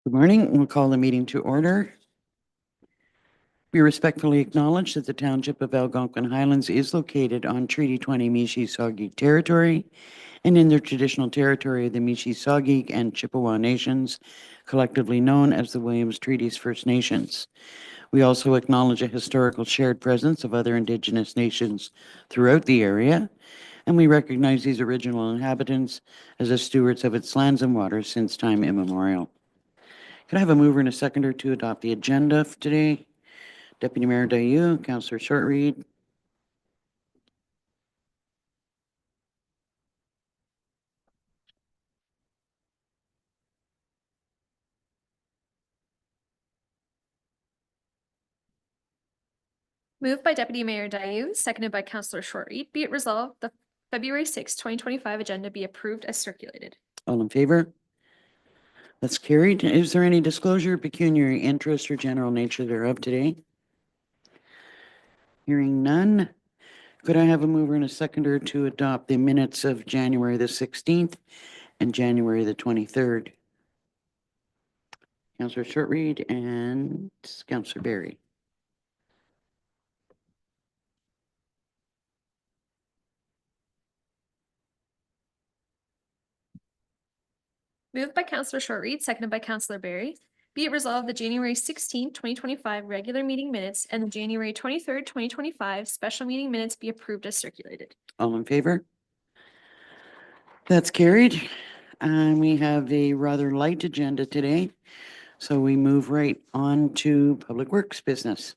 Good morning. We'll call the meeting to order. We respectfully acknowledge that the Township of Algonquin Highlands is located on Treaty 20 Mishi-Saugig territory and in the traditional territory of the Mishi-Saugig and Chippewa Nations, collectively known as the Williams Treaties First Nations. We also acknowledge a historical shared presence of other Indigenous nations throughout the area, and we recognize these original inhabitants as the stewards of its lands and waters since time immemorial. Can I have a mover and a seconder to adopt the agenda for today? Deputy Mayor Dayu, Councillor Shortreed. Moved by Deputy Mayor Dayu, seconded by Councillor Shortreed. Be it resolved, the February 6, 2025 agenda be approved as circulated. All in favor? That's carried. Is there any disclosure, pecuniary interest, or general nature thereof today? Hearing none. Could I have a mover and a seconder to adopt the minutes of January the 16th and January the 23rd? Councillor Shortreed and Councillor Berry. Moved by Councillor Shortreed, seconded by Councillor Berry. Be it resolved, the January 16, 2025 regular meeting minutes and the January 23rd, 2025 special meeting minutes be approved as circulated. All in favor? That's carried. We have a rather light agenda today, so we move right on to Public Works business.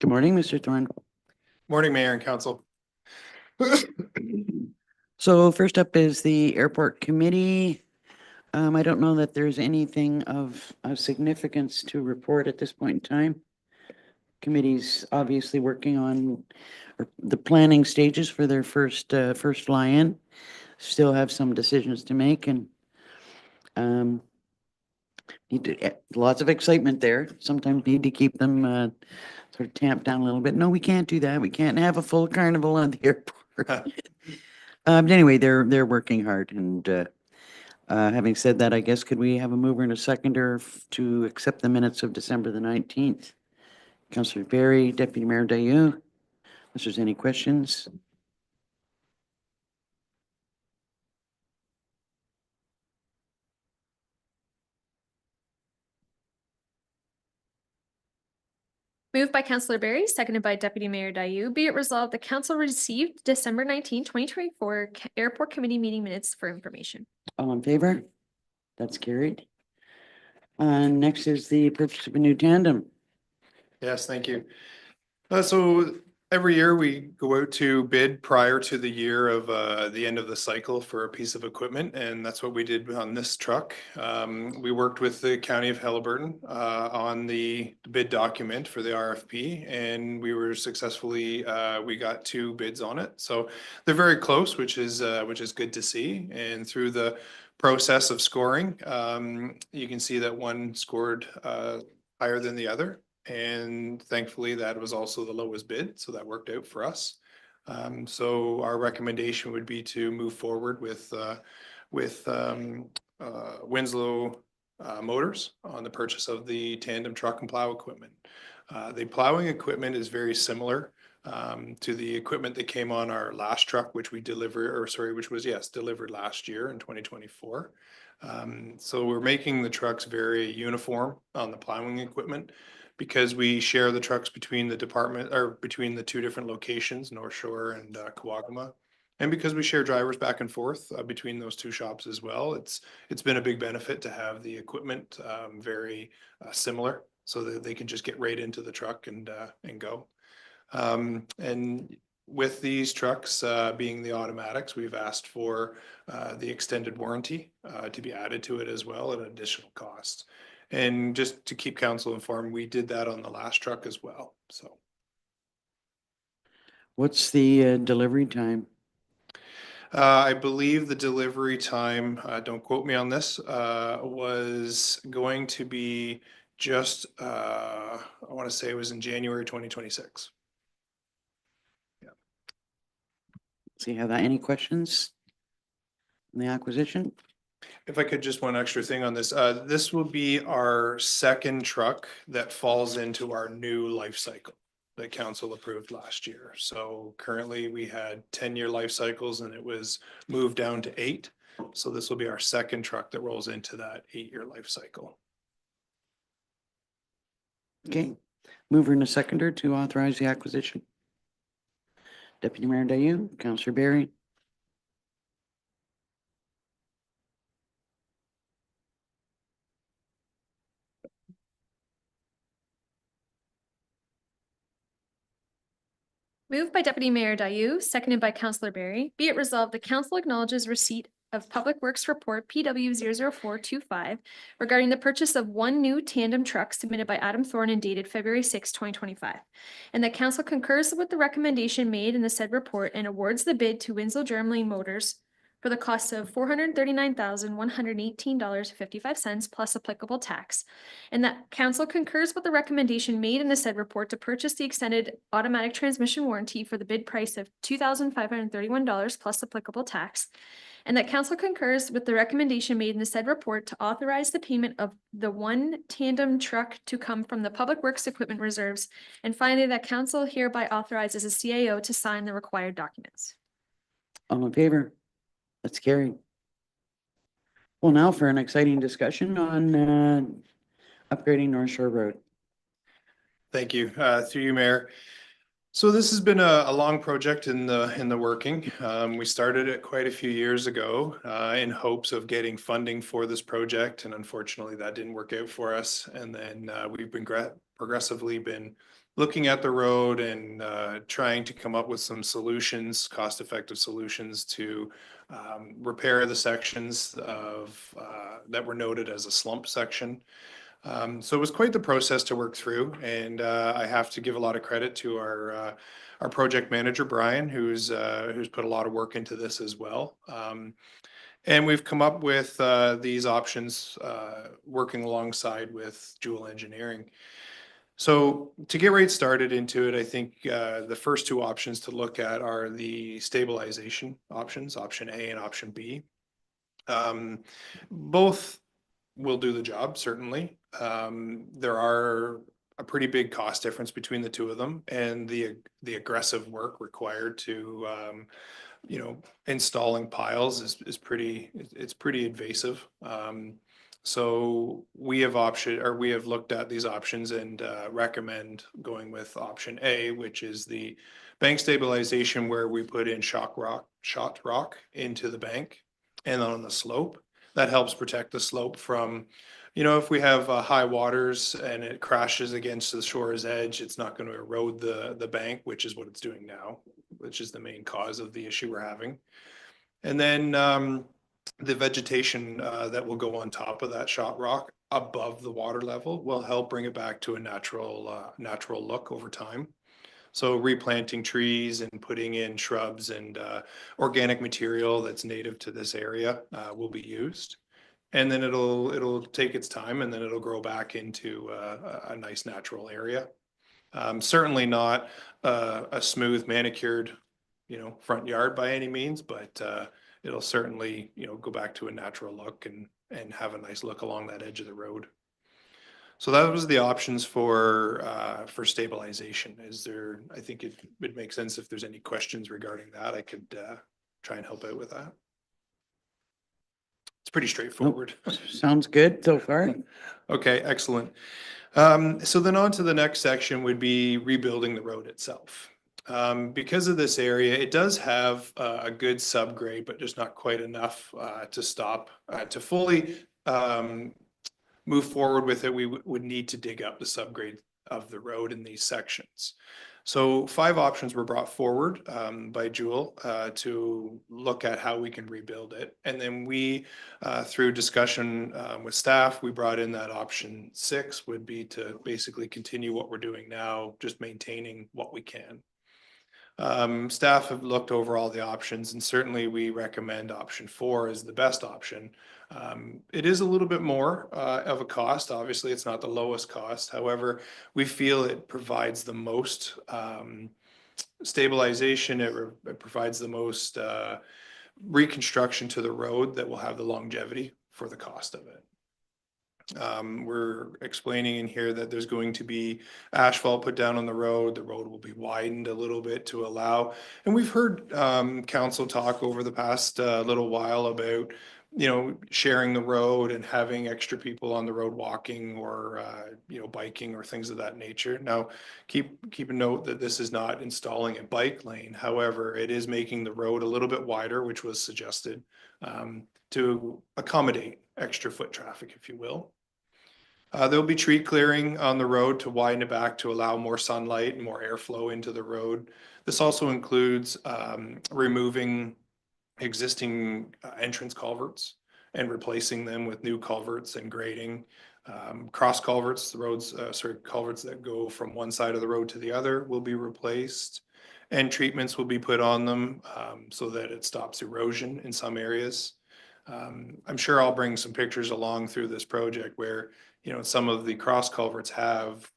Good morning, Mr. Thorne. Morning, Mayor and Council. So first up is the Airport Committee. I don't know that there's anything of significance to report at this point in time. Committee's obviously working on the planning stages for their first fly-in. Still have some decisions to make, and lots of excitement there. Sometimes need to keep them sort of tamped down a little bit. No, we can't do that. We can't have a full carnival on the airport. But anyway, they're working hard, and having said that, I guess could we have a mover and a seconder to accept the minutes of December the 19th? Councillor Berry, Deputy Mayor Dayu, if there's any questions. Moved by Councillor Berry, seconded by Deputy Mayor Dayu. Be it resolved, the Council received December 19, 2024 Airport Committee meeting minutes for information. All in favor? That's carried. Next is the purchase of a new tandem. Yes, thank you. So every year we go out to bid prior to the year of the end of the cycle for a piece of equipment, and that's what we did on this truck. We worked with the County of Haliburton on the bid document for the RFP, and we were successfully we got 2 bids on it. So they're very close, which is good to see. And through the process of scoring, you can see that one scored higher than the other. And thankfully, that was also the lowest bid, so that worked out for us. So our recommendation would be to move forward with Winslow Motors on the purchase of the tandem truck and plow equipment. The plowing equipment is very similar to the equipment that came on our last truck, which we delivered, or sorry, which was delivered last year in 2024. So we're making the trucks very uniform on the plowing equipment, because we share the trucks between the department or between the 2 different locations, North Shore and Kawagama. And because we share drivers back and forth between those 2 shops as well, it's been a big benefit to have the equipment very similar, so that they can just get right into the truck and go. And with these trucks being the automatics, we've asked for the extended warranty to be added to it as well at an additional cost. And just to keep council informed, we did that on the last truck as well. So What's the delivery time? I believe the delivery time, don't quote me on this, was going to be just, I want to say it was in January 2026. Yeah. See how that, any questions on the acquisition? If I could, just one extra thing on this, this will be our second truck that falls into our new life cycle that council approved last year. So currently we had 10-year life cycles and it was moved down to 8. So this will be our second truck that rolls into that 8-year life cycle. Okay, mover and a seconder to authorize the acquisition. Deputy Mayor Dayu, Councillor Barry. Moved by Deputy Mayor Dayu, seconded by Councillor Barry. Be it resolved, the council acknowledges receipt of Public Works Report PW 00425 regarding the purchase of 1 new tandem truck submitted by Adam Thorne and dated February 6, 2025. And that council concurs with the recommendation made in the said report and awards the bid to Winslow Germany Motors for the cost of $439,118.55 plus applicable tax. And that council concurs with the recommendation made in the said report to purchase the extended automatic transmission warranty for the bid price of $2,531 plus applicable tax. And that council concurs with the recommendation made in the said report to authorize the payment of the 1 tandem truck to come from the Public Works Equipment Reserves. And finally, that council hereby authorizes a CAO to sign the required documents. All in favor? That's carried. Well, now for an exciting discussion on upgrading North Shore Road. Thank you, through you, Mayor. So this has been a long project in the working. We started it quite a few years ago in hopes of getting funding for this project, and unfortunately that didn't work out for us. And then we've been progressively been looking at the road and trying to come up with some solutions, cost-effective solutions to repair the sections of that were noted as a slump section. So it was quite the process to work through, and I have to give a lot of credit to our project manager, Brian, who's put a lot of work into this as well. And we've come up with these options working alongside with Jewel Engineering. So to get right started into it, I think the first 2 options to look at are the stabilization options, option A and option B. Both will do the job, certainly. There are a pretty big cost difference between the 2 of them, and the aggressive work required to installing piles is pretty invasive. So we have looked at these options and recommend going with option A, which is the bank stabilization, where we put in shot rock into the bank and on the slope. That helps protect the slope from, if we have high waters and it crashes against the shore's edge, it's not going to erode the bank, which is what it's doing now, which is the main cause of the issue we're having. And then the vegetation that will go on top of that shot rock above the water level will help bring it back to a natural look over time. So replanting trees and putting in shrubs and organic material that's native to this area will be used. And then it'll take its time, and then it'll grow back into a nice natural area. Certainly not a smooth manicured, front yard by any means, but it'll certainly, go back to a natural look and have a nice look along that edge of the road. So that was the options for stabilization. I think it would make sense if there's any questions regarding that, I could try and help out with that. It's pretty straightforward. Sounds good so far. Okay, excellent. So then on to the next section would be rebuilding the road itself. Because of this area, it does have a good subgrade, but just not quite enough to fully move forward with it. We would need to dig up the subgrade of the road in these sections. So 5 options were brought forward by Jewel to look at how we can rebuild it. And then we, through discussion with staff, we brought in that option 6 would be to basically continue what we're doing now, just maintaining what we can. Staff have looked over all the options, and certainly we recommend option 4 as the best option. It is a little bit more of a cost. Obviously, it's not the lowest cost. However, we feel it provides the most stabilization, it provides the most reconstruction to the road that will have the longevity for the cost of it. We're explaining in here that there's going to be asphalt put down on the road. The road will be widened a little bit to allow, and we've heard council talk over the past little while about, you know, sharing the road and having extra people on the road walking or, you know, biking or things of that nature. Now, keep a note that this is not installing a bike lane. However, it is making the road a little bit wider, which was suggested to accommodate extra foot traffic, if you will. There'll be tree clearing on the road to widen it back to allow more sunlight and more airflow into the road. This also includes removing existing entrance culverts and replacing them with new culverts and grading. Cross culverts, the roads, culverts that go from one side of the road to the other will be replaced, and treatments will be put on them so that it stops erosion in some areas. I'm sure I'll bring some pictures along through this project where, you know, some of the cross culverts have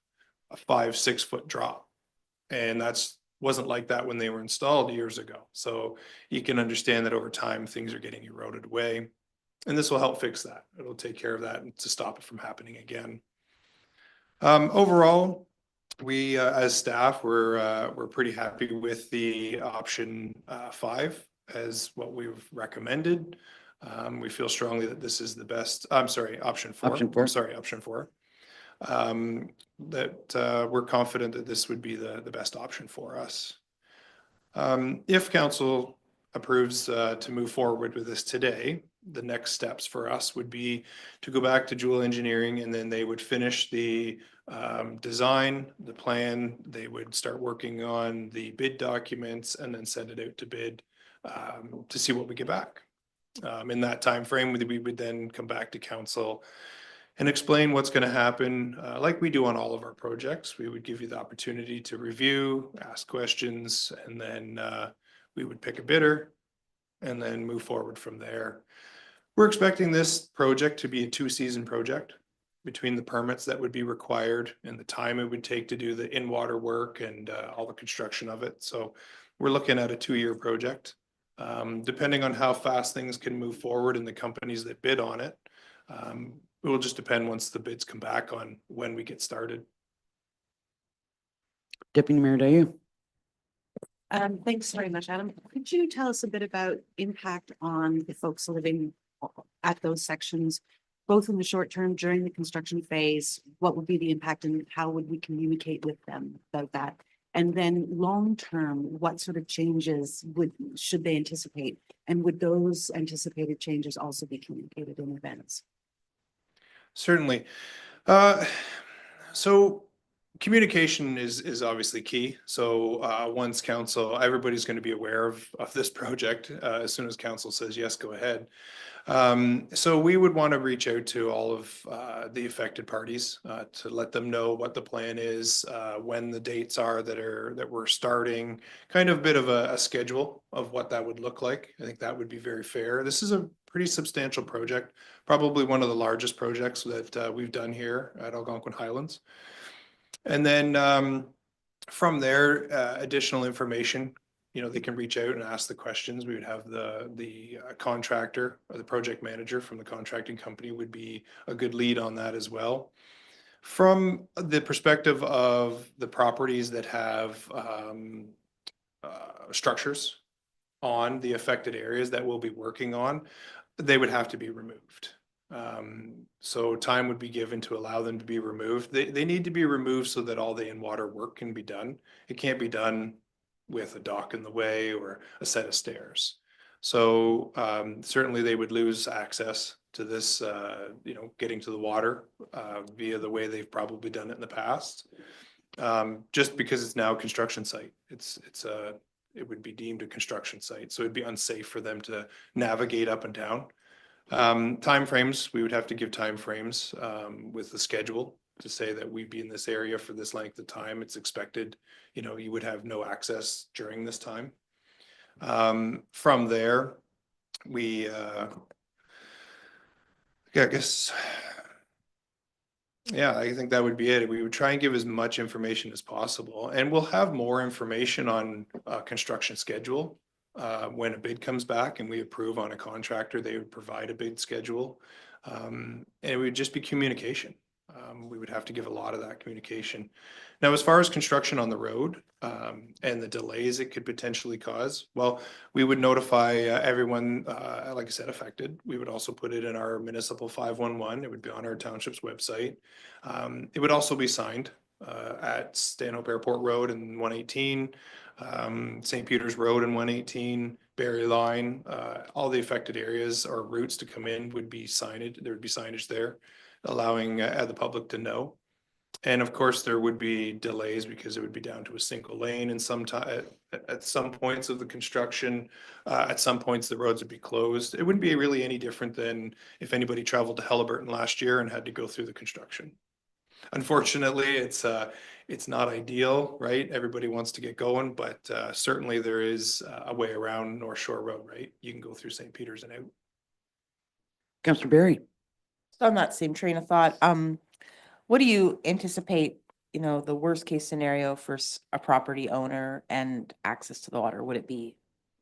a 5-6 foot drop. And wasn't like that when they were installed years ago. So you can understand that over time, things are getting eroded away. And this will help fix that. It'll take care of that and to stop it from happening again. Overall, we as staff, we're pretty happy with the option 5 as what we've recommended. We feel strongly that this is the best. I'm sorry, option 4. Option 4. I'm sorry, option 4. That we're confident that this would be the best option for us. If council approves to move forward with this today, the next steps for us would be to go back to Jewel Engineering, and then they would finish the design, the plan. They would start working on the bid documents and then send it out to bid to see what we get back. In that time frame, we would then come back to council and explain what's going to happen. Like we do on all of our projects, we would give you the opportunity to review, ask questions, and then we would pick a bidder and then move forward from there. We're expecting this project to be a 2-season project between the permits that would be required and the time it would take to do the in-water work and all the construction of it. So we're looking at a 2-year project. Depending on how fast things can move forward and the companies that bid on it, it will just depend once the bids come back on when we get started. Deputy Mayor Dayu. Thanks very much, Adam. Could you tell us a bit about impact on the folks living at those sections, both in the short term during the construction phase? What would be the impact and how would we communicate with them about that? And then long term, what sort of changes should they anticipate? And would those anticipated changes also be communicated in advance? Certainly. So communication is obviously key. So once council, everybody's going to be aware of this project. As soon as council says yes, go ahead. So we would want to reach out to all of the affected parties to let them know what the plan is, when the dates are that we're starting, kind of a bit of a schedule of what that would look like. I think that would be very fair. This is a pretty substantial project, probably one of the largest projects that we've done here at Algonquin Highlands. And then from there, additional information, you know, they can reach out and ask the questions. We would have the contractor or the project manager from the contracting company would be a good lead on that as well. From the perspective of the properties that have structures on the affected areas that we'll be working on, they would have to be removed. So time would be given to allow them to be removed. They need to be removed so that all the in-water work can be done. It can't be done with a dock in the way or a set of stairs. So certainly they would lose access to this, you know, getting to the water via the way they've probably done it in the past. Just because it's now a construction site, it would be deemed a construction site, so it'd be unsafe for them to navigate up and down. Timeframes, we would have to give timeframes with the schedule to say that we'd be in this area for this length of time. It's expected, you know, you would have no access during this time. From there, I guess Yeah, I think that would be it. We would try and give as much information as possible, and we'll have more information on construction schedule. When a bid comes back and we approve on a contractor, they would provide a bid schedule. And it would just be communication. We would have to give a lot of that communication. Now, as far as construction on the road, and the delays it could potentially cause, well, we would notify everyone, like I said, affected. We would also put it in our municipal 511. It would be on our township's website. It would also be signed at Stanhope Airport Road and 118, St. Peter's Road and 118, Berry Line, all the affected areas or routes to come in would be signed. There would be signage there, allowing the public to know. And of course, there would be delays because it would be down to a single lane and at some points of the construction, at some points the roads would be closed. It wouldn't be really any different than if anybody traveled to Halliburton last year and had to go through the construction. Unfortunately, it's not ideal, right? Everybody wants to get going, but certainly there is a way around North Shore Road, right? You can go through St. Peter's and out. Councillor Barry. So on that same train of thought, what do you anticipate, the worst case scenario for a property owner and access to the water? Would it be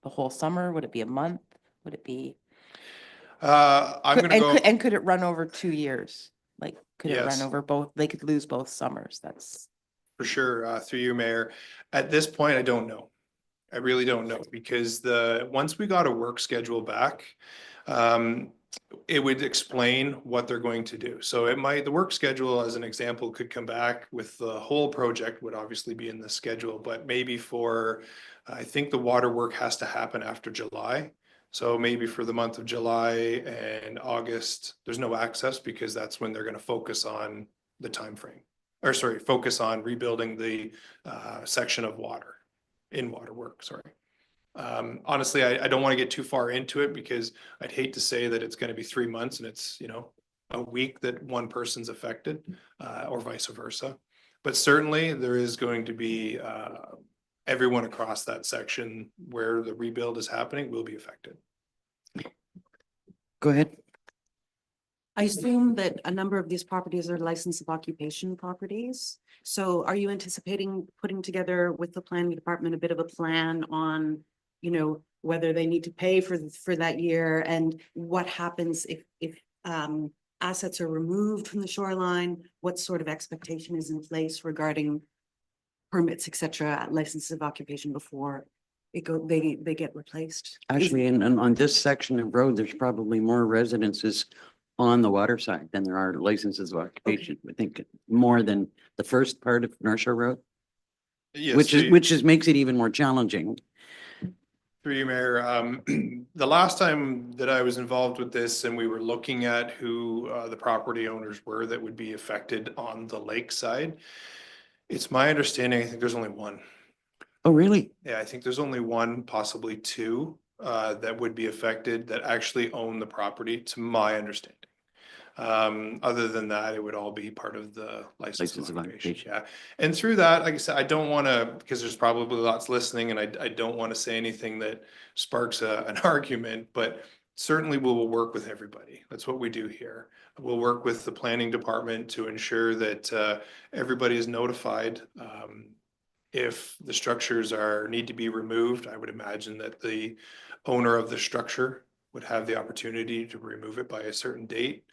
the whole summer? Would it be a month? Would it be? I'm gonna go. And could it run over 2 years? Like, could it run Yes. over both? They could lose both summers. That's. For sure, through you, Mayor. At this point, I don't know. I really don't know because once we got a work schedule back, it would explain what they're going to do. So the work schedule, as an example, could come back with the whole project would obviously be in the schedule, but maybe I think the water work has to happen after July. So maybe for the month of July and August, there's no access because that's when they're going to focus on the time frame. Or sorry, focus on rebuilding the section of water work, sorry. Honestly, I don't want to get too far into it because I'd hate to say that it's going to be 3 months and it's, a week that one person's affected, or vice versa. But certainly there is going to be everyone across that section where the rebuild is happening will be affected. Go ahead. I assume that a number of these properties are license of occupation properties. So are you anticipating putting together with the planning department a bit of a plan on, whether they need to pay for that year and what happens if assets are removed from the shoreline? What sort of expectation is in place regarding permits, et cetera, licenses of occupation before they get replaced? Actually, on this section of road, there's probably more residences on the water side than there are licenses of occupation. I think more than the first part of North Shore Road, Yes, which makes it even more challenging. through you, Mayor. The last time that I was involved with this and we were looking at who the property owners were that would be affected on the lake side, it's my understanding, I think there's only one. Oh, really? Yeah, I think there's only one, possibly two, that would be affected that actually own the property, to my understanding. Other than that, it would all be part of the license of occupation. Yeah. And through that, like I said, I don't want to, because there's probably lots listening and I don't want to say anything that sparks an argument, but certainly we will work with everybody. That's what we do here. We'll work with the planning department to ensure that everybody is notified. If the structures need to be removed, I would imagine that the owner of the structure would have the opportunity to remove it by a certain date.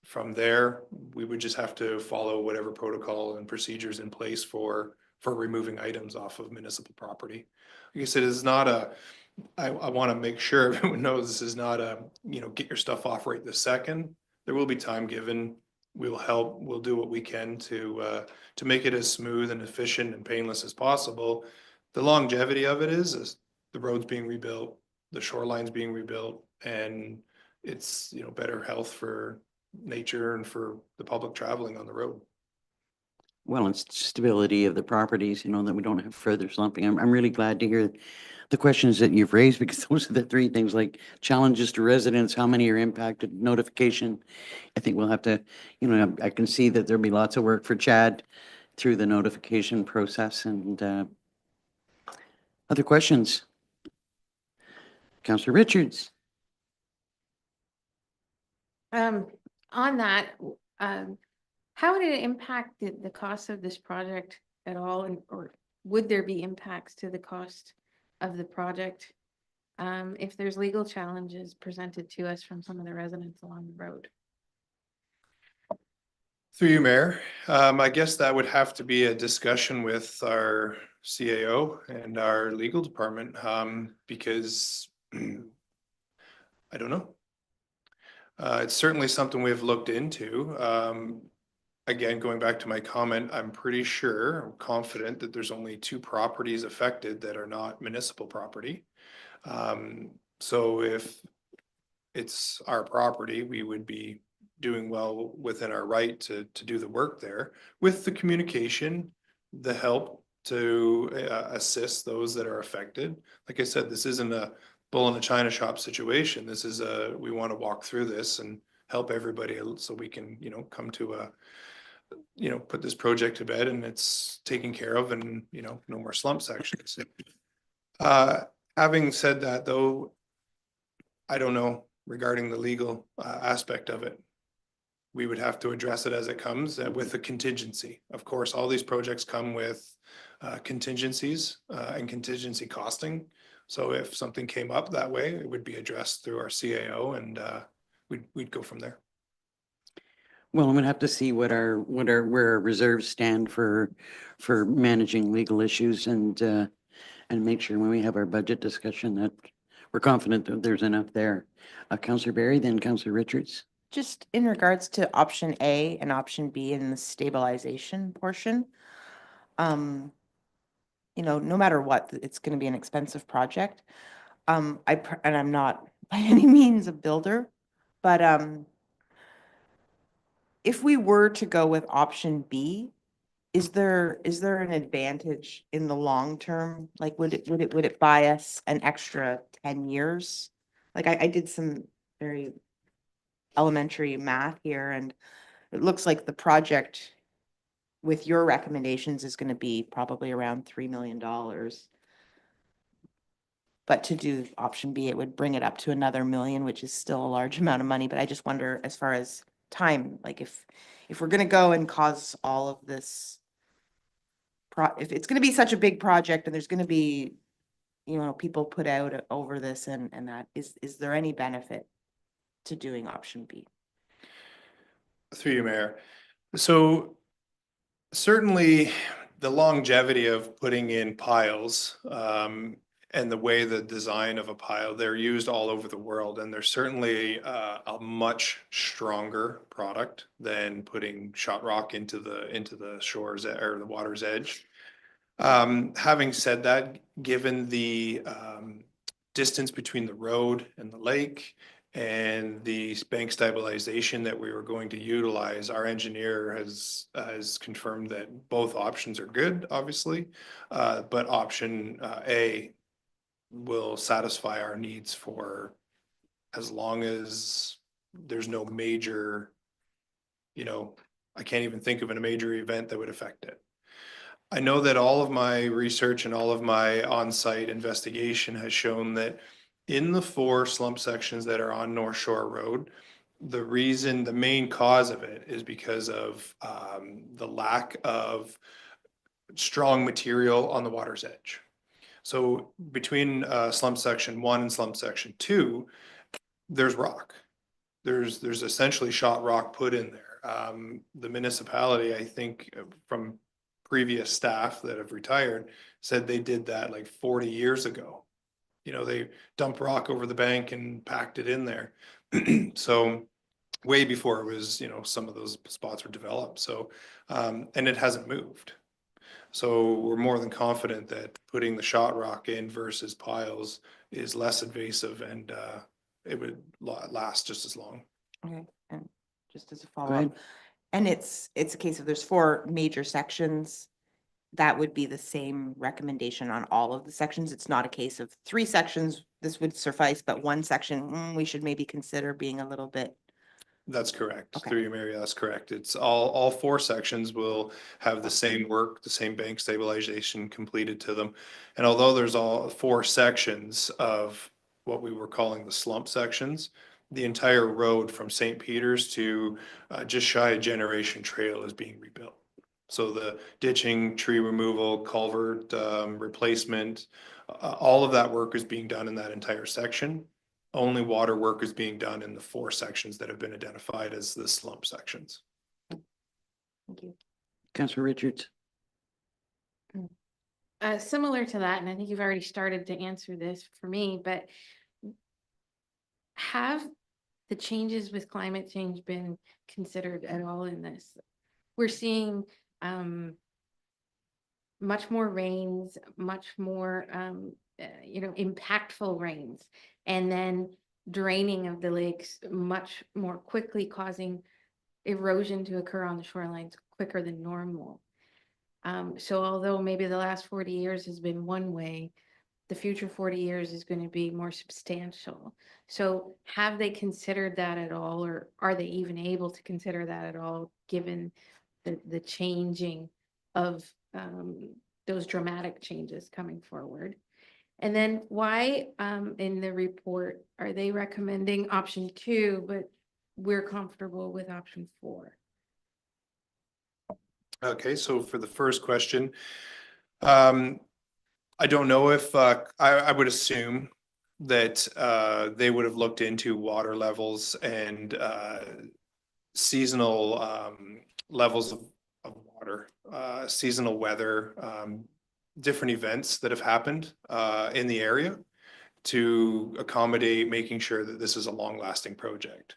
From there, we would just have to follow whatever protocol and procedures in place for removing items off of municipal property. Like I said, it's not I want to make sure everyone knows this is not get your stuff off right this second. There will be time given. We'll help. We'll do what we can to make it as smooth and efficient and painless as possible. The longevity of it is the roads being rebuilt, the shorelines being rebuilt, and it's better health for nature and for the public traveling on the road. Well, it's stability of the properties, that we don't have further slumping. I'm really glad to hear the questions that you've raised because those are the three things, like challenges to residents, how many are impacted, notification. I think we'll have to, I can see that there'll be lots of work for Chad through the notification process and other questions. Councillor Richards. On that, How would it impact the cost of this project at all, and, or would there be impacts to the cost of the project? If there's legal challenges presented to us from some of the residents along the road? Through you, Mayor, I guess that would have to be a discussion with our CAO and our legal department, because I don't know. It's certainly something we've looked into. Again, going back to my comment, I'm pretty sure, I'm confident that there's only 2 properties affected that are not municipal property. So if it's our property, we would be doing well within our right to do the work there with the communication, the help to assist those that are affected. Like I said, this isn't a bull in a china shop situation. This is we want to walk through this and help everybody so we can, you know, come to a, you know, put this project to bed and it's taken care of and, you know, no more slump sections. Having said that though, I don't know regarding the legal aspect of it. We would have to address it as it comes with a contingency. Of course, all these projects come with contingencies and contingency costing. So if something came up that way, it would be addressed through our CAO and we'd go from there. Well, I'm gonna have to see what where our reserves stand for managing legal issues and make sure when we have our budget discussion that we're confident that there's enough there. Councillor Barry, then Councillor Richards. Just in regards to option A and option B in the stabilization portion, you know, no matter what, it's going to be an expensive project. And I'm not by any means a builder, but if we were to go with option B, is there an advantage in the long term? Like, would it buy us an extra 10 years? Like, I did some very elementary math here, and it looks like the project with your recommendations is going to be probably around $3 million. But to do option B, it would bring it up to another million, which is still a large amount of money. But I just wonder, as far as time, like if we're going to go and cause all of this, if it's going to be such a big project and there's going to be, you know, people put out over this and that, is there any benefit to doing option B? Through you, Mayor. So certainly the longevity of putting in piles and the way the design of a pile, they're used all over the world. And they're certainly a much stronger product than putting shot rock into the shores or the water's edge. Having said that, given the distance between the road and the lake and the bank stabilization that we were going to utilize, our engineer has confirmed that both options are good, obviously, but option A will satisfy our needs for as long as there's no major, you know, I can't even think of a major event that would affect it. I know that all of my research and all of my on-site investigation has shown that in the 4 slump sections that are on North Shore Road, the main cause of it is because of the lack of strong material on the water's edge. So between slump section 1 and slump section 2, there's rock. There's essentially shot rock put in there. The municipality, I think, from previous staff that have retired, said they did that like 40 years ago. You know, they dumped rock over the bank and packed it in there. So way before it was, you know, some of those spots were developed. So, and it hasn't moved. So we're more than confident that putting the shot rock in versus piles is less invasive and it would last just as long. Okay, and just as a ahead. follow-up, and it's a case of there's 4 major sections. That would be the same recommendation on all of the sections. It's not a case of 3 sections, this would suffice, but 1 section, we should maybe consider being a little bit. That's correct. Okay. Through you, Mary, that's correct. It's all 4 sections will have the same work, the same bank stabilization completed to them. And although there's all 4 sections of what we were calling the slump sections, the entire road from St. Peter's to just shy of Generation Trail is being rebuilt. So the ditching, tree removal, culvert replacement, all of that work is being done in that entire section. Only water work is being done in the 4 sections that have been identified as the slump sections. Thank you. Councillor Richards. Similar to that, and I think you've already started to answer this for me, but have the changes with climate change been considered at all in this? We're seeing much more rains, much more impactful rains, and then draining of the lakes much more quickly, causing erosion to occur on the shorelines quicker than normal. So although maybe the last 40 years has been one way, the future 40 years is going to be more substantial. So have they considered that at all, or are they even able to consider that at all, given the changing of those dramatic changes coming forward? And then why in the report are they recommending option 2, but we're comfortable with option 4? Okay, so for the first question, I don't know if I would assume that they would have looked into water levels and seasonal levels of water, seasonal weather, different events that have happened in the area to accommodate making sure that this is a long-lasting project.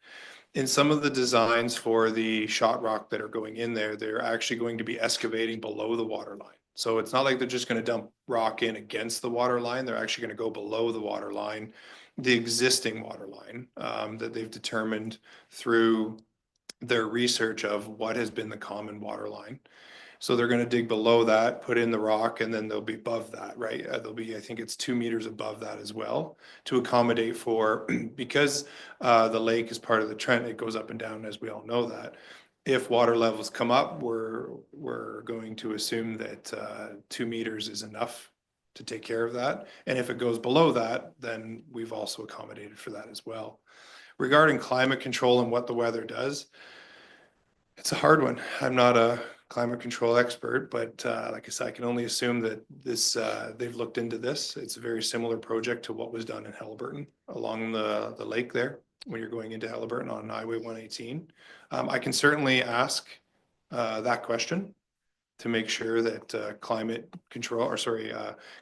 In some of the designs for the shot rock that are going in there, they're actually going to be excavating below the water line. So it's not like they're just going to dump rock in against the water line. They're actually going to go below the water line, the existing water line that they've determined through their research of what has been the common water line. So they're going to dig below that, put in the rock, and then they'll be above that, right? They'll be, I think it's 2 meters above that as well to accommodate for, because the lake is part of the Trent, it goes up and down, as we all know that. If water levels come up, we're going to assume that 2 meters is enough to take care of that. And if it goes below that, then we've also accommodated for that as well. Regarding climate control and what the weather does, it's a hard one. I'm not a climate control expert, but like I said, I can only assume that this they've looked into this. It's a very similar project to what was done in Halliburton along the lake there when you're going into Halliburton on Highway 118. I can certainly ask that question to make sure that climate control, or sorry,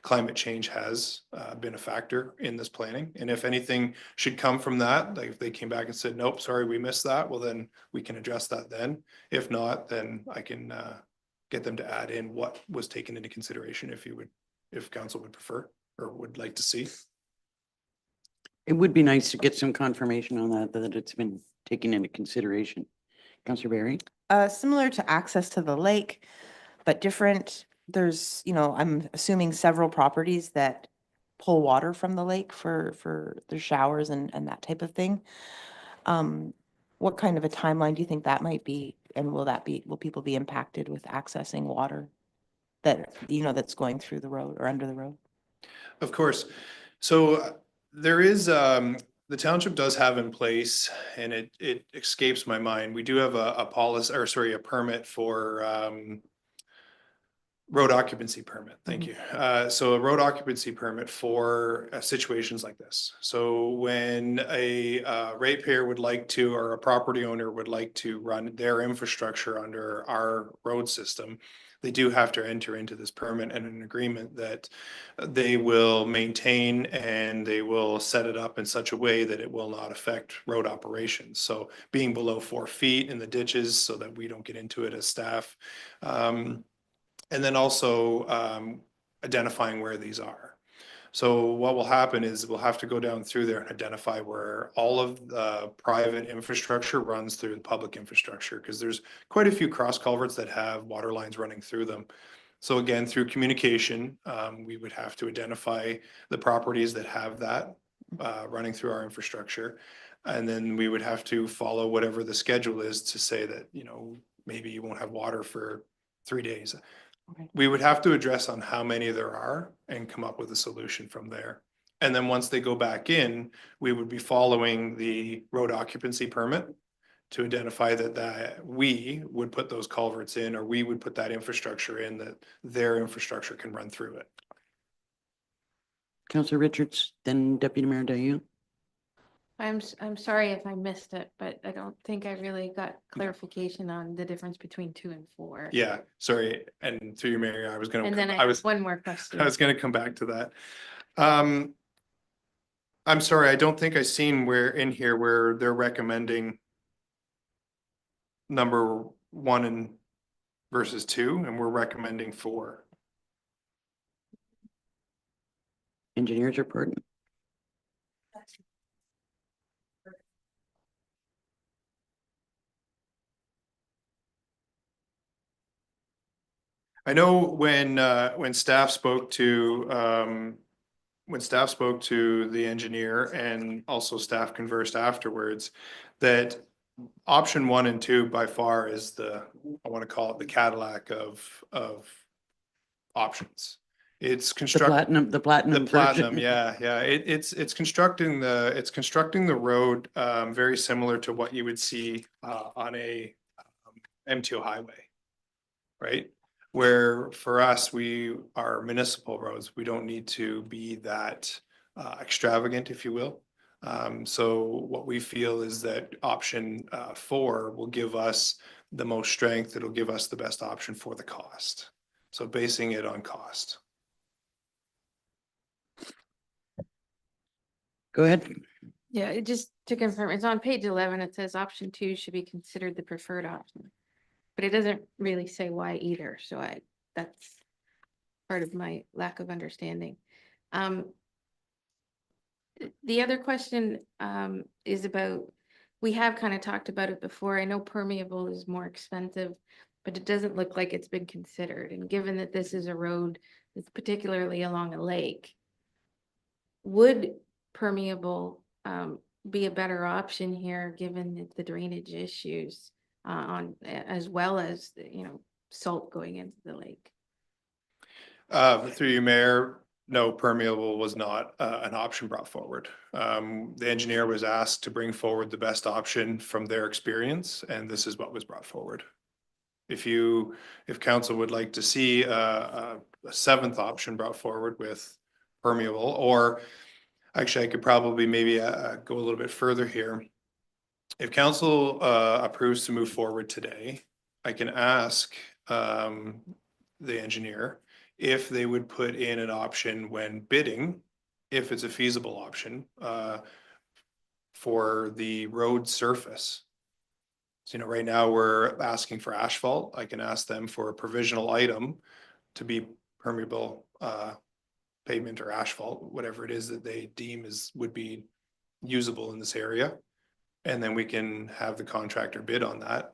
climate change has been a factor in this planning. And if anything should come from that, like if they came back and said, nope, sorry, we missed that, well, then we can address that then. If not, then I can get them to add in what was taken into consideration if council would prefer or would like to see. It would be nice to get some confirmation on that it's been taken into consideration. Councillor Barry? Similar to access to the lake, but different. There's, I'm assuming several properties that pull water from the lake for their showers and that type of thing. What kind of a timeline do you think that might be? And will people be impacted with accessing water that's going through the road or under the road? Of course. So there is, the township does have in place, and it escapes my mind. We do have a policy, or sorry, a permit for road occupancy permit. Thank you. So a road occupancy permit for situations like this. So when a ratepayer would like to, or a property owner would like to run their infrastructure under our road system, they do have to enter into this permit and an agreement that they will maintain and they will set it up in such a way that it will not affect road operations. So being below 4 feet in the ditches so that we don't get into it as staff. And then also identifying where these are. So what will happen is we'll have to go down through there and identify where all of the private infrastructure runs through the public infrastructure, because there's quite a few cross culverts that have water lines running through them. So again, through communication, we would have to identify the properties that have that running through our infrastructure. And then we would have to follow whatever the schedule is to say that, maybe you won't have water for 3 days. Okay. We would have to address on how many there are and come up with a solution from there. And then once they go back in, we would be following the road occupancy permit to identify that we would put those culverts in, or we would put that infrastructure in, that their infrastructure can run through it. Councillor Richards, then Deputy Mayor Dayu. I'm sorry if I missed it, but I don't think I really got clarification on the difference between 2 and 4. Yeah, sorry, and through you, Mayor, I was gonna, And then I I have was, one more question. I was gonna come back to that. I'm sorry, I don't think I seen where in here where they're recommending number 1 and versus 2, and we're recommending 4. Engineers report. I know when staff spoke to, the engineer, and also staff conversed afterwards, that option 1 and 2 by far is I want to call it the Cadillac of options. It's The construct. the platinum The platinum, version. yeah. It's constructing the road, very similar to what you would see, on a MTO highway. Right? Where for us, we are municipal roads. We don't need to be that, extravagant, if you will. So what we feel is that option, 4 will give us the most strength. It'll give us the best option for the cost. So basing it on cost. Go ahead. Yeah, just to confirm, it's on page 11. It says option 2 should be considered the preferred option. But it doesn't really say why either, so that's part of my lack of understanding. The other question is about, we have kind of talked about it before. I know permeable is more expensive, but it doesn't look like it's been considered. And given that this is a road that's particularly along a lake, would permeable be a better option here, given the drainage issues as well as, salt going into the lake? Through you, Mayor, no, permeable was not, an option brought forward. The engineer was asked to bring forward the best option from their experience, and this is what was brought forward. If council would like to see a 7th option brought forward with permeable, or actually I could probably maybe go a little bit further here. If council approves to move forward today, I can ask the engineer if they would put in an option when bidding, if it's a feasible option, for the road surface. So, right now we're asking for asphalt. I can ask them for a provisional item to be permeable pavement or asphalt, whatever it is that they deem would be usable in this area. And then we can have the contractor bid on that.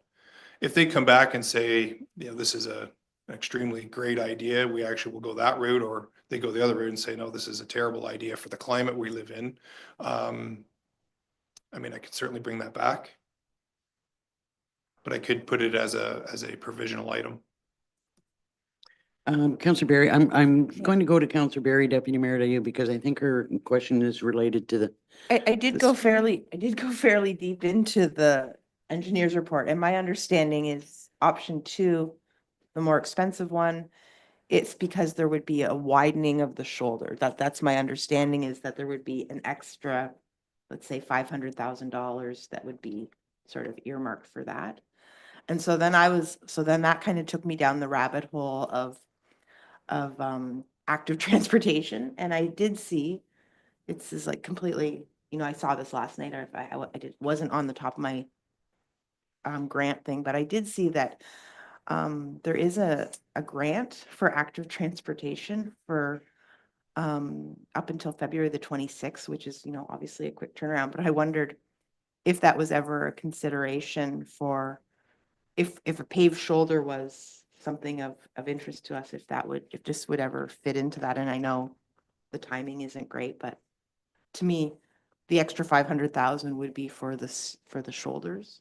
If they come back and say, this is an extremely great idea, we actually will go that route, or they go the other route and say, no, this is a terrible idea for the climate we live in. I could certainly bring that back, but I could put it as a provisional item. Councillor Barry, I'm going to go to Councillor Barry, Deputy Mayor Dayu, because I think her question is related to the. I did go fairly deep into the engineer's report, and my understanding is option 2, the more expensive one, it's because there would be a widening of the shoulder. That's my understanding, is that there would be an extra, let's say $500,000 that would be sort of earmarked for that. And so then that kind of took me down the rabbit hole of active transportation. And I did see, it's is like completely, I saw this last night, or if I wasn't on the top of my grant thing, but I did see that there is a grant for active transportation for up until February the 26th, which is, obviously a quick turnaround. But I wondered if that was ever a consideration for, if a paved shoulder was something of interest to us, if this would ever fit into that. And I know the timing isn't great, but to me, the extra 500,000 would be for the shoulders.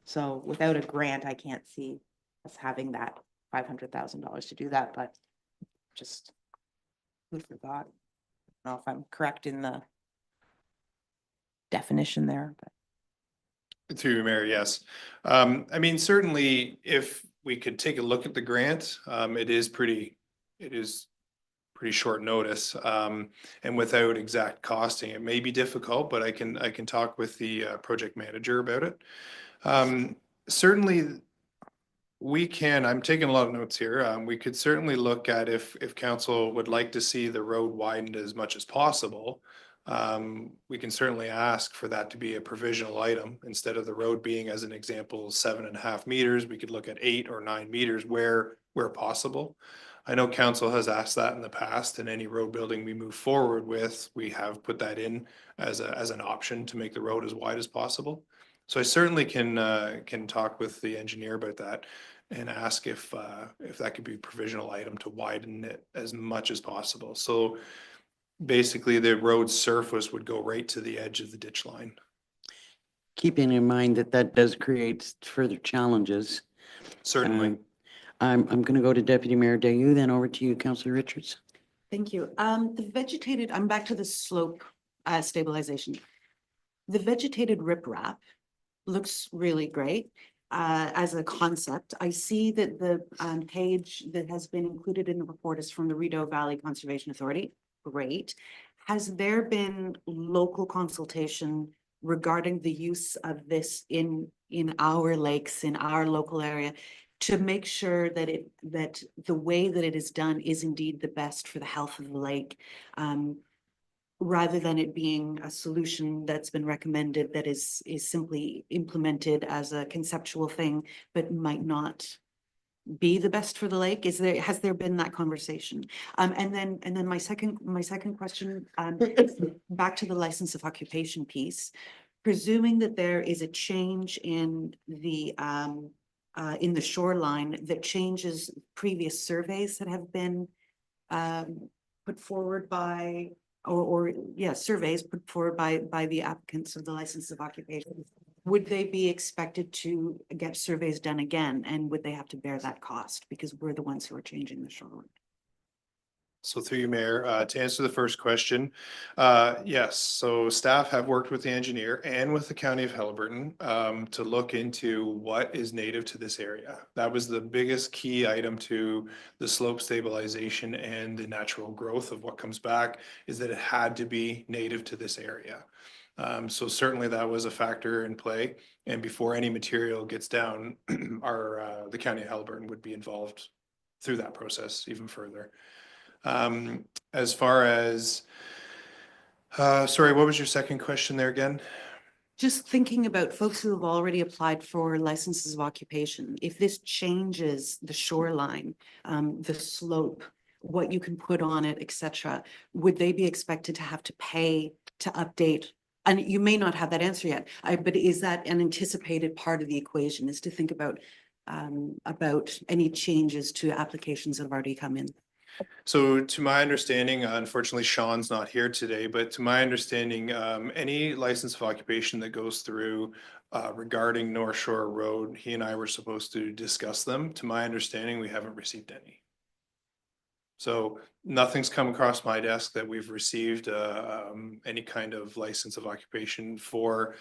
So without a grant, I can't see us having that $500,000 to do that, but just food for thought. I don't know if I'm correct in the definition there, but. Through you, Mayor, yes. I mean, certainly if we could take a look at the grant, it is pretty short notice. And without exact costing, it may be difficult, but I can talk with the project manager about it. Certainly I'm taking a lot of notes here. We could certainly look at if council would like to see the road widened as much as possible. We can certainly ask for that to be a provisional item instead of the road being, as an example, 7.5 meters. We could look at 8 or 9 meters where possible. I know council has asked that in the past, and any road building we move forward with, we have put that in as an option to make the road as wide as possible. So I certainly can talk with the engineer about that and ask if that could be a provisional item to widen it as much as possible. So basically the road surface would go right to the edge of the ditch line. Keeping in mind that that does create further challenges. Certainly. I'm going to go to Deputy Mayor Dayu, then over to you, Councillor Richards. Thank you. The vegetated, I'm back to the slope stabilization. The vegetated riprap looks really great as a concept. I see that the page that has been included in the report is from the Rideau Valley Conservation Authority. Great. Has there been local consultation regarding the use of this in our lakes, in our local area, to make sure that that the way that it is done is indeed the best for the health of the lake, rather than it being a solution that's been recommended that is simply implemented as a conceptual thing, but might not be the best for the lake? Has there been that conversation? And then my second question, back to the license of occupation piece, presuming that there is a change in the shoreline that changes previous surveys that have been put forward by, surveys put forward by the applicants of the license of occupation. Would they be expected to get surveys done again, and would they have to bear that cost because we're the ones who are changing the shoreline? So through you, Mayor, to answer the first question, yes, so staff have worked with the engineer and with the County of Haliburton to look into what is native to this area. That was the biggest key item to the slope stabilization and the natural growth of what comes back, is that it had to be native to this area. So certainly that was a factor in play, and before any material gets down, the County of Haliburton would be involved through that process even further. As far as, sorry, what was your second question there again? Just thinking about folks who have already applied for licenses of occupation, if this changes the shoreline, the slope, what you can put on it, etc., would they be expected to have to pay to update? And you may not have that answer yet, but is that an anticipated part of the equation, is to think about any changes to applications that have already come in? So to my understanding, unfortunately, Sean's not here today, but to my understanding, any license of occupation that goes through regarding North Shore Road, he and I were supposed to discuss them. To my understanding, we haven't received any. So nothing's come across my desk that we've received any kind of license of occupation for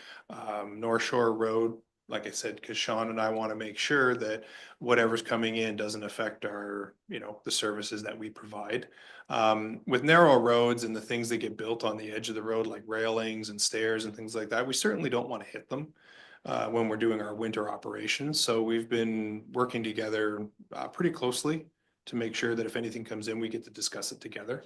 North Shore Road. Like I said, because Sean and I want to make sure that whatever's coming in doesn't affect our, the services that we provide. With narrow roads and the things that get built on the edge of the road, like railings and stairs and things like that, we certainly don't want to hit them when we're doing our winter operations. So we've been working together pretty closely to make sure that if anything comes in, we get to discuss it together.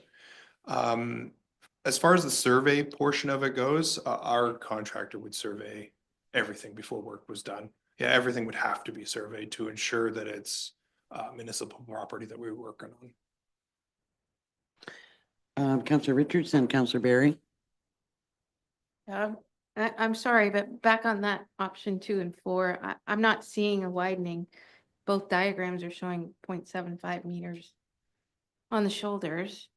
As far as the survey portion of it goes, our contractor would survey everything before work was done. Yeah, everything would have to be surveyed to ensure that it's municipal property that we were working on. Councillor Richards and Councillor Barry. I'm sorry, but back on that option 2 and 4, I'm not seeing a widening. Both diagrams are showing 0.75 meters on the shoulders.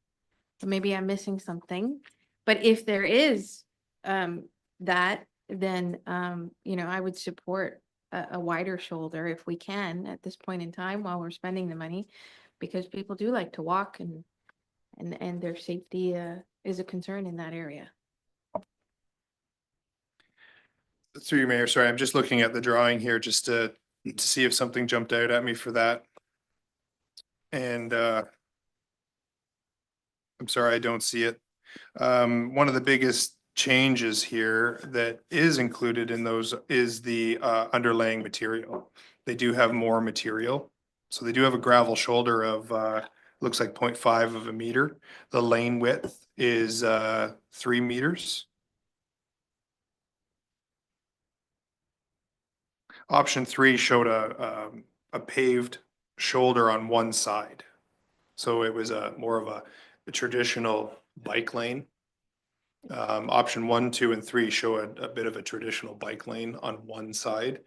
So maybe I'm missing something. But if there is that, then, I would support a wider shoulder if we can at this point in time while we're spending the money, because people do like to walk and their safety is a concern in that area. Through you, Mayor, sorry, I'm just looking at the drawing here just to see if something jumped out at me for that. And I'm sorry, I don't see it. One of the biggest changes here that is included in those is the underlaying material. They do have more material. So they do have a gravel shoulder of looks like 0.5 of a meter. The lane width is 3 meters. Option 3 showed a paved shoulder on one side. So it was more of a traditional bike lane. Option 1, 2, and 3 show a bit of a traditional bike lane on one side,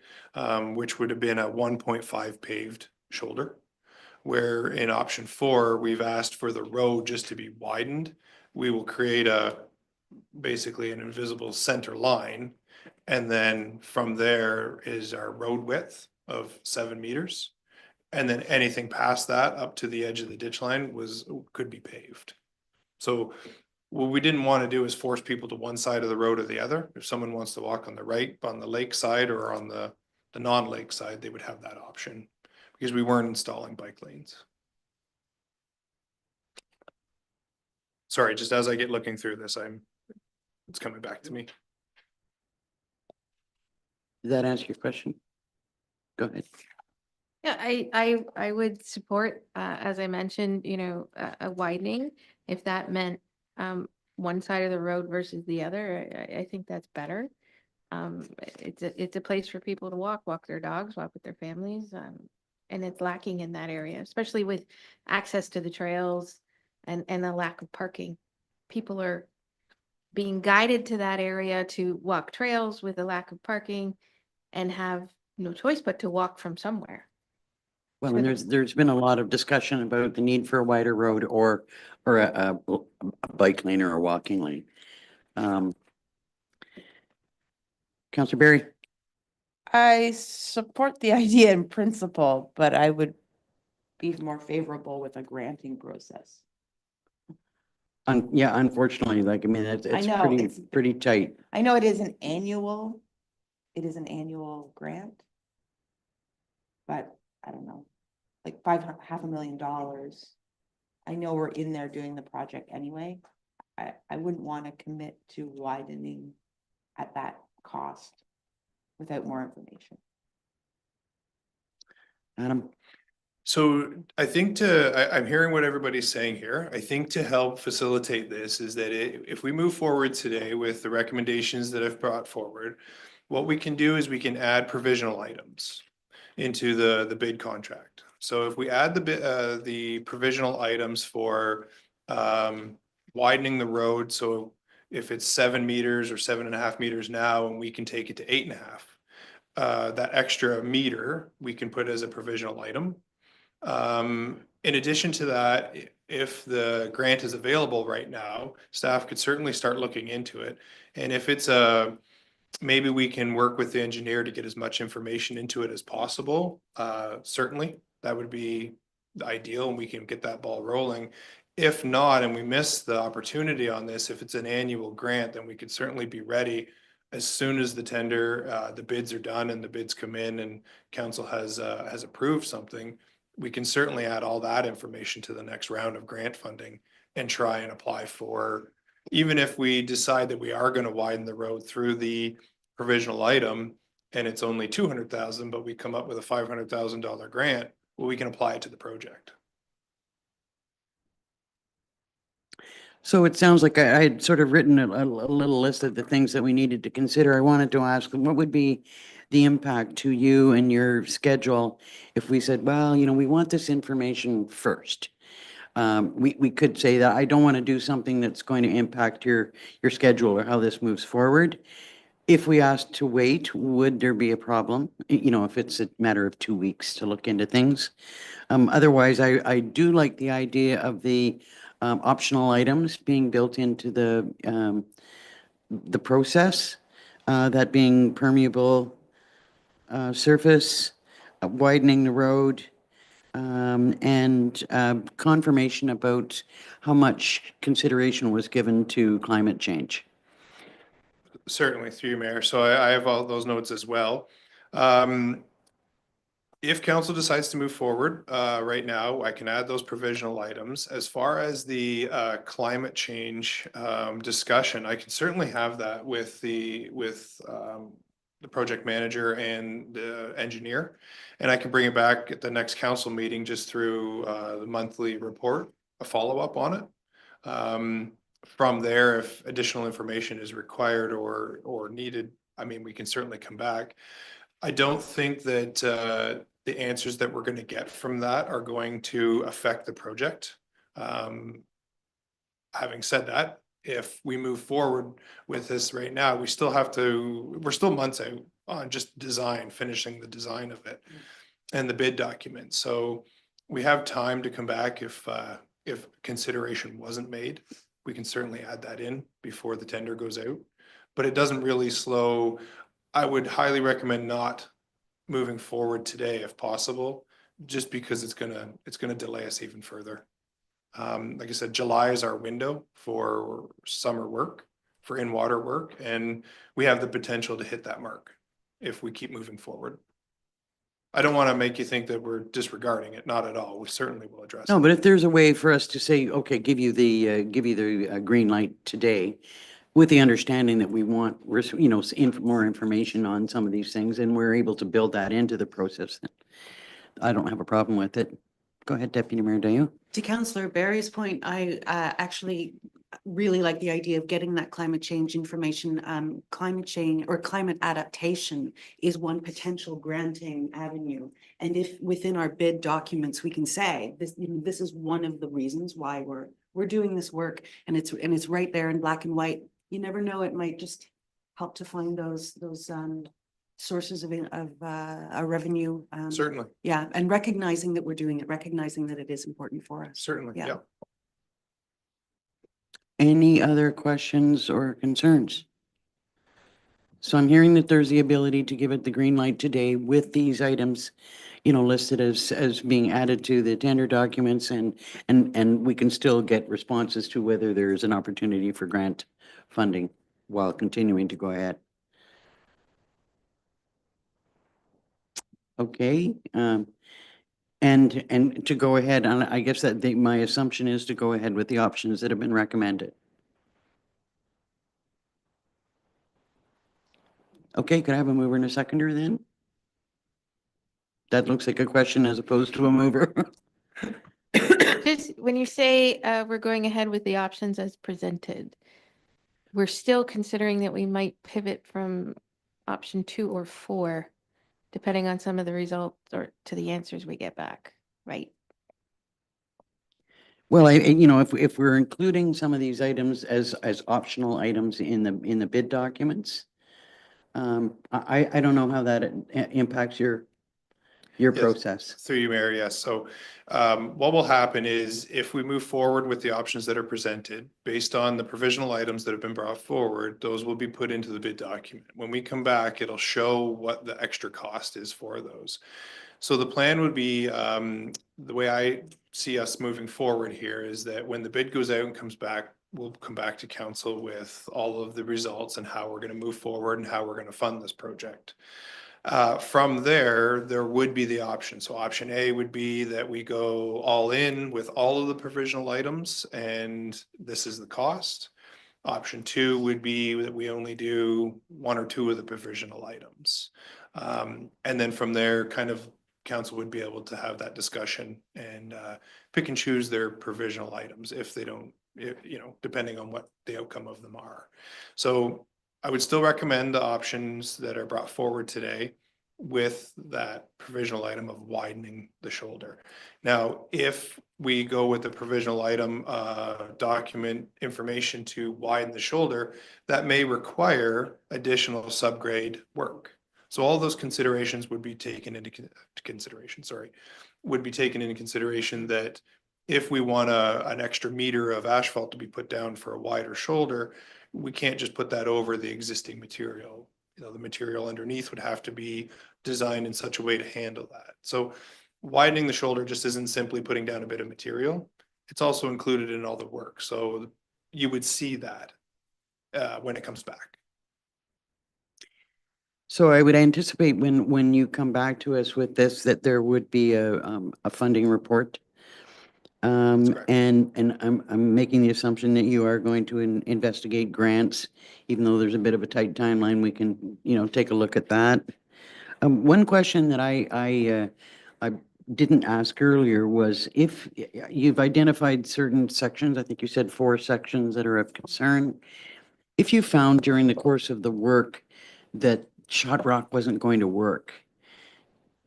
which would have been a 1.5 paved shoulder. Where in option 4, we've asked for the road just to be widened. We will create basically an invisible center line. And then from there is our road width of 7 meters. And then anything past that up to the edge of the ditch line could be paved. So what we didn't want to do is force people to one side of the road or the other. If someone wants to walk on the right, on the lake side, or on the non-lake side, they would have that option because we weren't installing bike lanes. Sorry, just as I get looking through this, it's coming back to me. Did that answer your question? Go ahead. Yeah, I would support, as I mentioned, a widening, if that meant one side of the road versus the other. I think that's better. It's a place for people to walk their dogs, walk with their families, and it's lacking in that area, especially with access to the trails and the lack of parking. People are being guided to that area to walk trails with a lack of parking and have no choice but to walk from somewhere. Well, and there's been a lot of discussion about the need for a wider road or a bike lane or a walking lane. Councillor Berry, I support the idea in principle, but I would be more favorable with a granting process. yeah, unfortunately, like, I mean, it's know, pretty tight. I know it is an annual grant. But I don't know, like $500,000. I know we're in there doing the project anyway. I wouldn't want to commit to widening at that cost without more information. Adam, So I think I'm hearing what everybody's saying here. I think to help facilitate this is that if we move forward today with the recommendations that I've brought forward, what we can do is we can add provisional items into the bid contract. So if we add the provisional items for widening the road, so if it's 7 meters or 7.5 meters now, and we can take it to 8.5, that extra meter we can put as a provisional item. In addition to that, if the grant is available right now, staff could certainly start looking into it. And if it's maybe we can work with the engineer to get as much information into it as possible. Certainly, that would be ideal, and we can get that ball rolling. If not, and we miss the opportunity on this, if it's an annual grant, then we could certainly be ready as soon as the tender, the bids are done and the bids come in and council has approved something. We can certainly add all that information to the next round of grant funding and try and apply for, even if we decide that we are going to widen the road through the provisional item and it's only 200,000, but we come up with a $500,000 grant, well, we can apply it to the project. so it sounds like I had sort of written a little list of the things that we needed to consider. I wanted to ask, what would be the impact to you and your schedule if we said, well, we want this information first? We could say that I don't want to do something that's going to impact your schedule or how this moves forward. If we asked to wait, would there be a problem? If it's a matter of 2 weeks to look into things. Otherwise, I do like the idea of the optional items being built into the process, that being permeable surface, widening the road, and confirmation about how much consideration was given to climate change. Certainly, through you, Mayor. So I have all those notes as well. Um, If council decides to move forward, right now, I can add those provisional items. As far as the climate change discussion, I can certainly have that with the project manager and the engineer. And I can bring it back at the next council meeting just through the monthly report, a follow-up on it. From there, if additional information is required or needed, I mean, we can certainly come back. I don't think that the answers that we're going to get from that are going to affect the project. Having said that, if we move forward with this right now, we're still months out on just design, finishing the design of it and the bid document. So we have time to come back if consideration wasn't made. We can certainly add that in before the tender goes out, but it doesn't really slow. I would highly recommend not moving forward today if possible, just because it's gonna delay us even further. Like I said, July is our window for summer work, for in-water work, and we have the potential to hit that mark if we keep moving forward. I don't want to make you think that we're disregarding it, not at all. We certainly will address No, it. but if there's a way for us to say, okay, give you the green light today, with the understanding that we want, more information on some of these things, and we're able to build that into the process, then I don't have a problem with it. Go ahead, Deputy Mayor Dayo. To Councillor Barry's point, I actually really like the idea of getting that climate change information. Climate change or climate adaptation is one potential granting avenue. And if within our bid documents, we can say this, this is one of the reasons why we're doing this work, and it's right there in black and white. You never know, it might just help to find those sources of a revenue. Certainly, Yeah, and recognizing that we're doing it, recognizing that it is important for us. certainly, Yeah. yeah. Any other questions or concerns? So I'm hearing that there's the ability to give it the green light today with these items, listed as being added to the tender documents, and we can still get responses to whether there's an opportunity for grant funding while continuing to go ahead. Okay, and to go ahead, and I guess that my assumption is to go ahead with the options that have been recommended. Okay, could I have a mover and a seconder then? That looks like a question as opposed to a mover. Just when you say we're going ahead with the options as presented, we're still considering that we might pivot from option 2 or 4, depending on some of the results or to the answers we get back, right? Well, if we're including some of these items as optional items in the bid documents, I don't know how that impacts your Yes. process. Through you, Mayor, yes. So what will happen is if we move forward with the options that are presented, based on the provisional items that have been brought forward, those will be put into the bid document. When we come back, it'll show what the extra cost is for those. So the plan would be, the way I see us moving forward here is that when the bid goes out and comes back, we'll come back to council with all of the results and how we're going to move forward and how we're going to fund this project. From there would be the option. So option A would be that we go all in with all of the provisional items, and this is the cost. Option 2 would be that we only do 1 or 2 of the provisional items. And then from there, kind of council would be able to have that discussion and pick and choose their provisional items if they don't, depending on what the outcome of them are. So I would still recommend the options that are brought forward today with that provisional item of widening the shoulder. Now, if we go with the provisional item document information to widen the shoulder, that may require additional subgrade work. So all those considerations would be taken into consideration, that if we want an extra meter of asphalt to be put down for a wider shoulder, we can't just put that over the existing material. The material underneath would have to be designed in such a way to handle that. So widening the shoulder just isn't simply putting down a bit of material. It's also included in all the work. So you would see that when it comes back. So I would anticipate when you come back to us with this, that there would be a funding report. correct. And I'm making the assumption that you are going to investigate grants, even though there's a bit of a tight timeline, we can, take a look at that. One question that I didn't ask earlier was if you've identified certain sections, I think you said 4 sections that are of concern. If you found during the course of the work that shot rock wasn't going to work,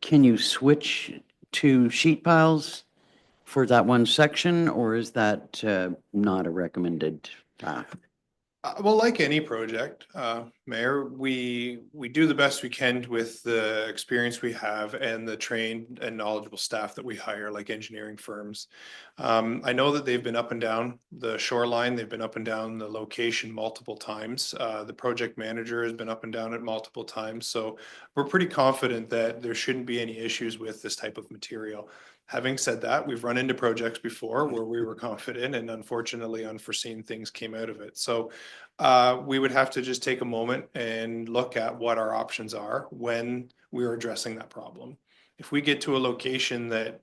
can you switch to sheet piles for that one section, or is that not a recommended path? Well, like any project, Mayor, we do the best we can with the experience we have and the trained and knowledgeable staff that we hire, like engineering firms. I know that they've been up and down the shoreline. They've been up and down the location multiple times. The project manager has been up and down it multiple times. So we're pretty confident that there shouldn't be any issues with this type of material. Having said that, we've run into projects before where we were confident and unfortunately unforeseen things came out of it. So we would have to just take a moment and look at what our options are when we are addressing that problem. If we get to a location that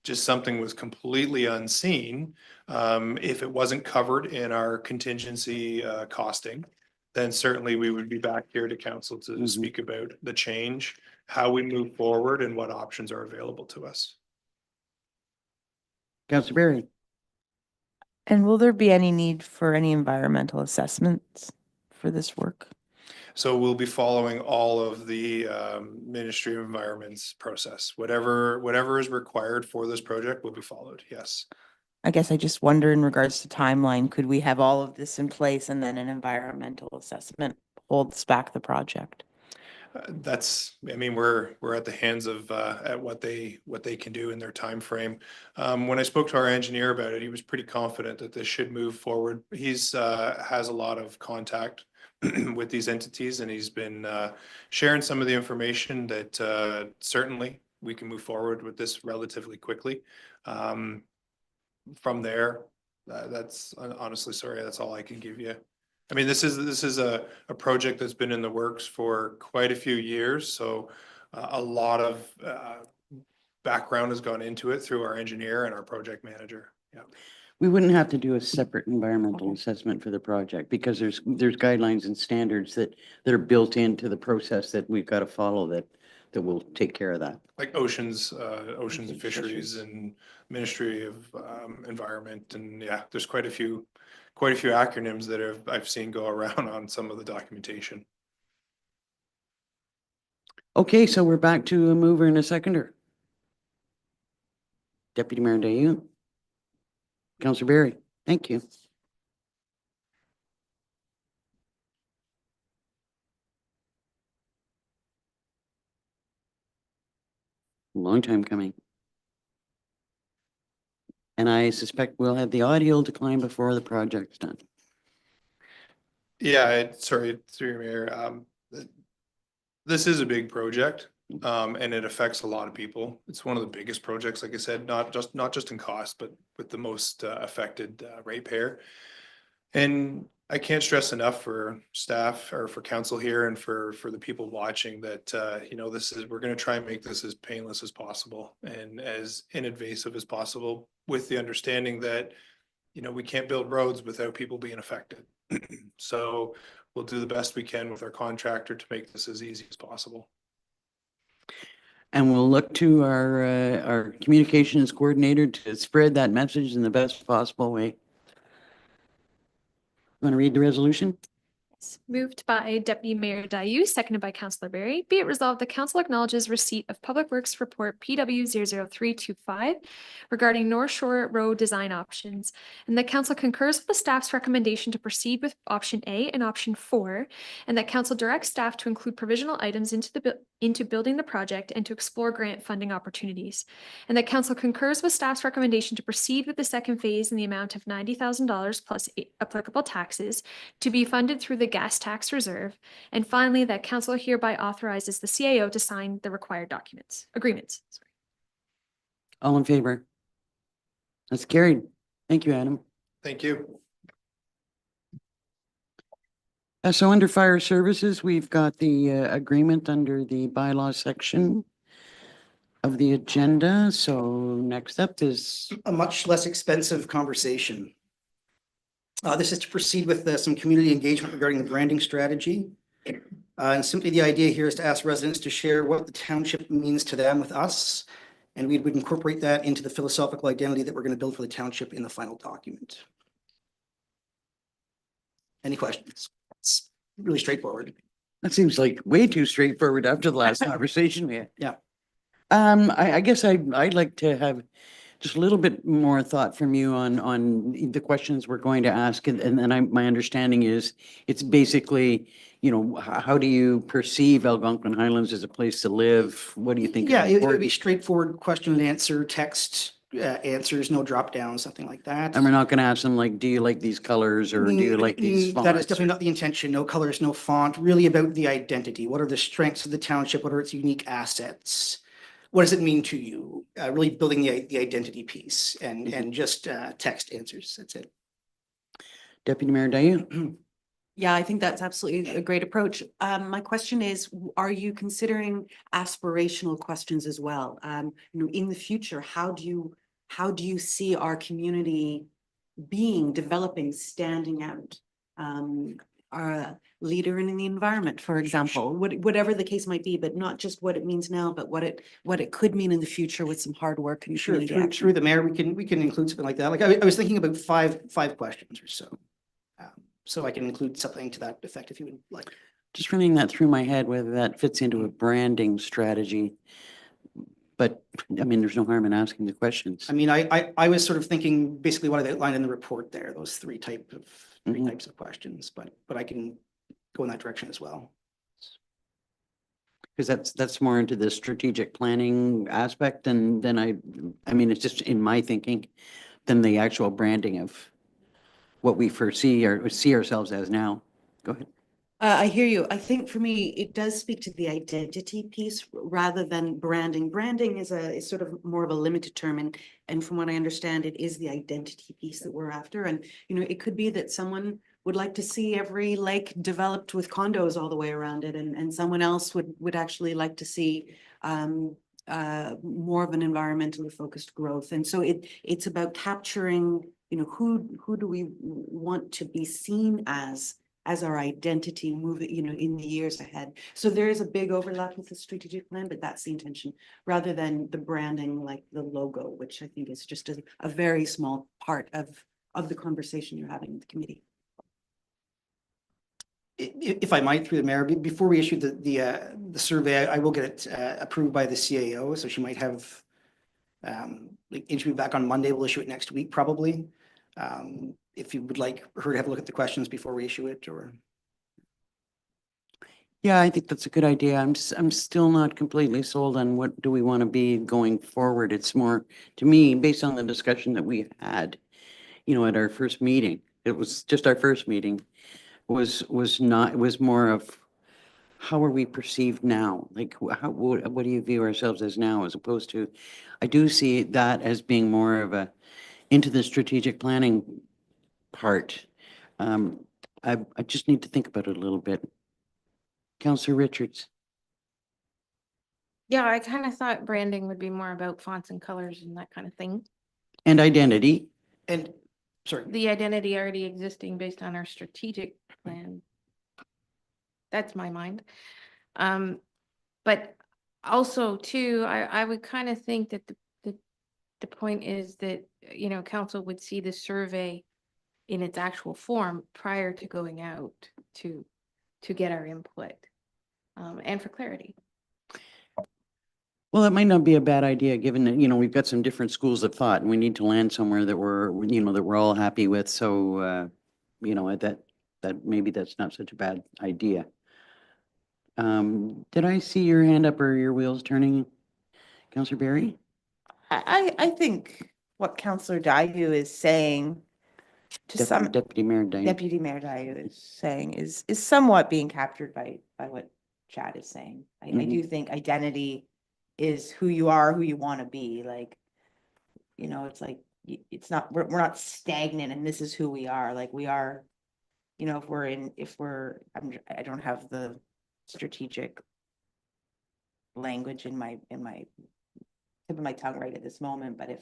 just something was completely unseen, if it wasn't covered in our contingency costing, then certainly we would be back here to council to speak about the change, how we move forward and what options are available to us. Councillor Berry? And will there be any need for any environmental assessments for this work? So we'll be following all of the Ministry of Environment's process. Whatever is required for this project will be followed, yes. I guess I just wonder in regards to timeline, could we have all of this in place and then an environmental assessment holds back the project? We're at the hands of at what they can do in their time frame. When I spoke to our engineer about it, he was pretty confident that this should move forward. He's has a lot of contact with these entities, and he's been sharing some of the information that certainly we can move forward with this relatively quickly. From there, that's honestly, sorry, that's all I can give you. I mean, this is a project that's been in the works for quite a few years, so a lot of background has gone into it through our engineer and our project manager. Yeah. We wouldn't have to do a separate environmental assessment for the project because there's guidelines and standards that are built into the process that we've got to follow that will take care of that. Like oceans and fisheries and Ministry of Environment, and yeah, there's quite a few acronyms that I've seen go around on some of the documentation. Okay, so we're back to a mover and a seconder. Deputy Mayor Dayu. Councillor Berry, thank you. Long time coming. And I suspect we'll have the audio decline before the project's done. Yeah, sorry, through your mayor. This is a big project, and it affects a lot of people. It's one of the biggest projects, like I said, not just in cost, but with the most affected ratepayer. And I can't stress enough for staff or for council here and for the people watching that we're going to try and make this as painless as possible and as invasive as possible, with the understanding that we can't build roads without people being affected. So we'll do the best we can with our contractor to make this as easy as possible. And we'll look to our communications coordinator to spread that message in the best possible way. Want to read the resolution? Moved by Deputy Mayor Dayu, seconded by Councillor Berry. Be it resolved, the council acknowledges receipt of Public Works Report PW 00325 regarding North Shore Road design options, and the council concurs with the staff's recommendation to proceed with option A and option 4, and that council directs staff to include provisional items into building the project and to explore grant funding opportunities, and that council concurs with staff's recommendation to proceed with the second phase in the amount of $90,000 plus applicable taxes to be funded through the gas tax reserve. And finally, that council hereby authorizes the CAO to sign the required agreements. Sorry. All in favor? That's carried. Thank you, Adam. Thank you. So under fire services, we've got the agreement under the bylaw section of the agenda. So next up is, A much less expensive conversation. This is to proceed with some community engagement regarding the branding strategy. And simply the idea here is to ask residents to share what the township means to them with us. And we would incorporate that into the philosophical identity that we're going to build for the township in the final document. Any questions? It's really straightforward. that seems like way too straightforward after the last conversation we had. Yeah. I guess I'd like to have just a little bit more thought from you on the questions we're going to ask. And then my understanding is it's basically, you know, how do you perceive Algonquin Highlands as a place to live? What do you think? is Yeah, it would be important? straightforward question and answer, text answers, no drop down, something like that. And we're not going to ask them like, do you like these colors or do you like these fonts? That is definitely not the intention. No colors, no font, really about the identity. What are the strengths of the township? What are its unique assets? What does it mean to you? Really building the identity piece and just text answers. That's it. Deputy Mayor Dayu? Yeah, I think that's absolutely a great approach. My question is, are you considering aspirational questions as well? You know, in the future, how do you see our community developing, standing out? A leader in the environment, for example, whatever the case might be, but not just what it means now, but what it could mean in the future with some hard work and Sure, community through action. the mayor, we can include something like that. Like I was thinking about five questions or so. So I can include something to that effect if you would like. Just running that through my head, whether that fits into a branding strategy. But I mean, there's no harm in asking the questions. I mean, I was sort of thinking basically what I outlined in the report there, those three types of questions, but I can go in that direction as well. Because that's more into the strategic planning aspect and then I mean, it's just in my thinking than the actual branding of what we foresee or see ourselves as now. Go ahead. I hear you. I think for me, it does speak to the identity piece rather than branding. Branding is sort of more of a limited term, and from what I understand, it is the identity piece that we're after. And you know, it could be that someone would like to see every lake developed with condos all the way around it, and someone else would actually like to see more of an environmentally focused growth. And so it's about capturing, you know, who do we want to be seen as our identity moving, you know, in the years ahead. So there is a big overlap with the strategic plan, but that's the intention, rather than the branding, like the logo, which I think is just a very small part of the conversation you're having with the committee. If I might, through the mayor, before we issue the survey, I will get it approved by the CAO. So she might have like interview back on Monday. We'll issue it next week, probably. If you would like her to have a look at the questions before we issue it, or. Yeah, I think that's a good idea. I'm still not completely sold on what do we want to be going forward. It's more, to me, based on the discussion that we had, you know, at our first meeting, it was just our first meeting, was more of how are we perceived now? Like, what do you view ourselves as now, as opposed to, I do see that as being more of a into the strategic planning part. I just need to think about it a little bit. Councillor Richards. Yeah, I kind of thought branding would be more about fonts and colors and that kind of thing. And identity. And, sorry. The identity already existing based on our strategic plan. That's my mind. But also too, I would kind of think that the point is that, you know, council would see the survey in its actual form prior to going out to get our input, and for clarity. Well, that might not be a bad idea, given that, you know, we've got some different schools of thought and we need to land somewhere that we're all happy with. So, you know, that maybe that's not such a bad idea. Did I see your hand up or your wheels turning, Councillor Barry? I think what Councillor Dayu is saying to some Deputy Mayor Diane. Deputy Mayor Dayu is saying is somewhat being captured by what Chad is saying. I do think identity is who you are, who you want to be. Like you know, it's like, it's not, we're not stagnant and this is who we are, like we are, you know, I don't have the strategic language in my tip of my tongue right at this moment, but if,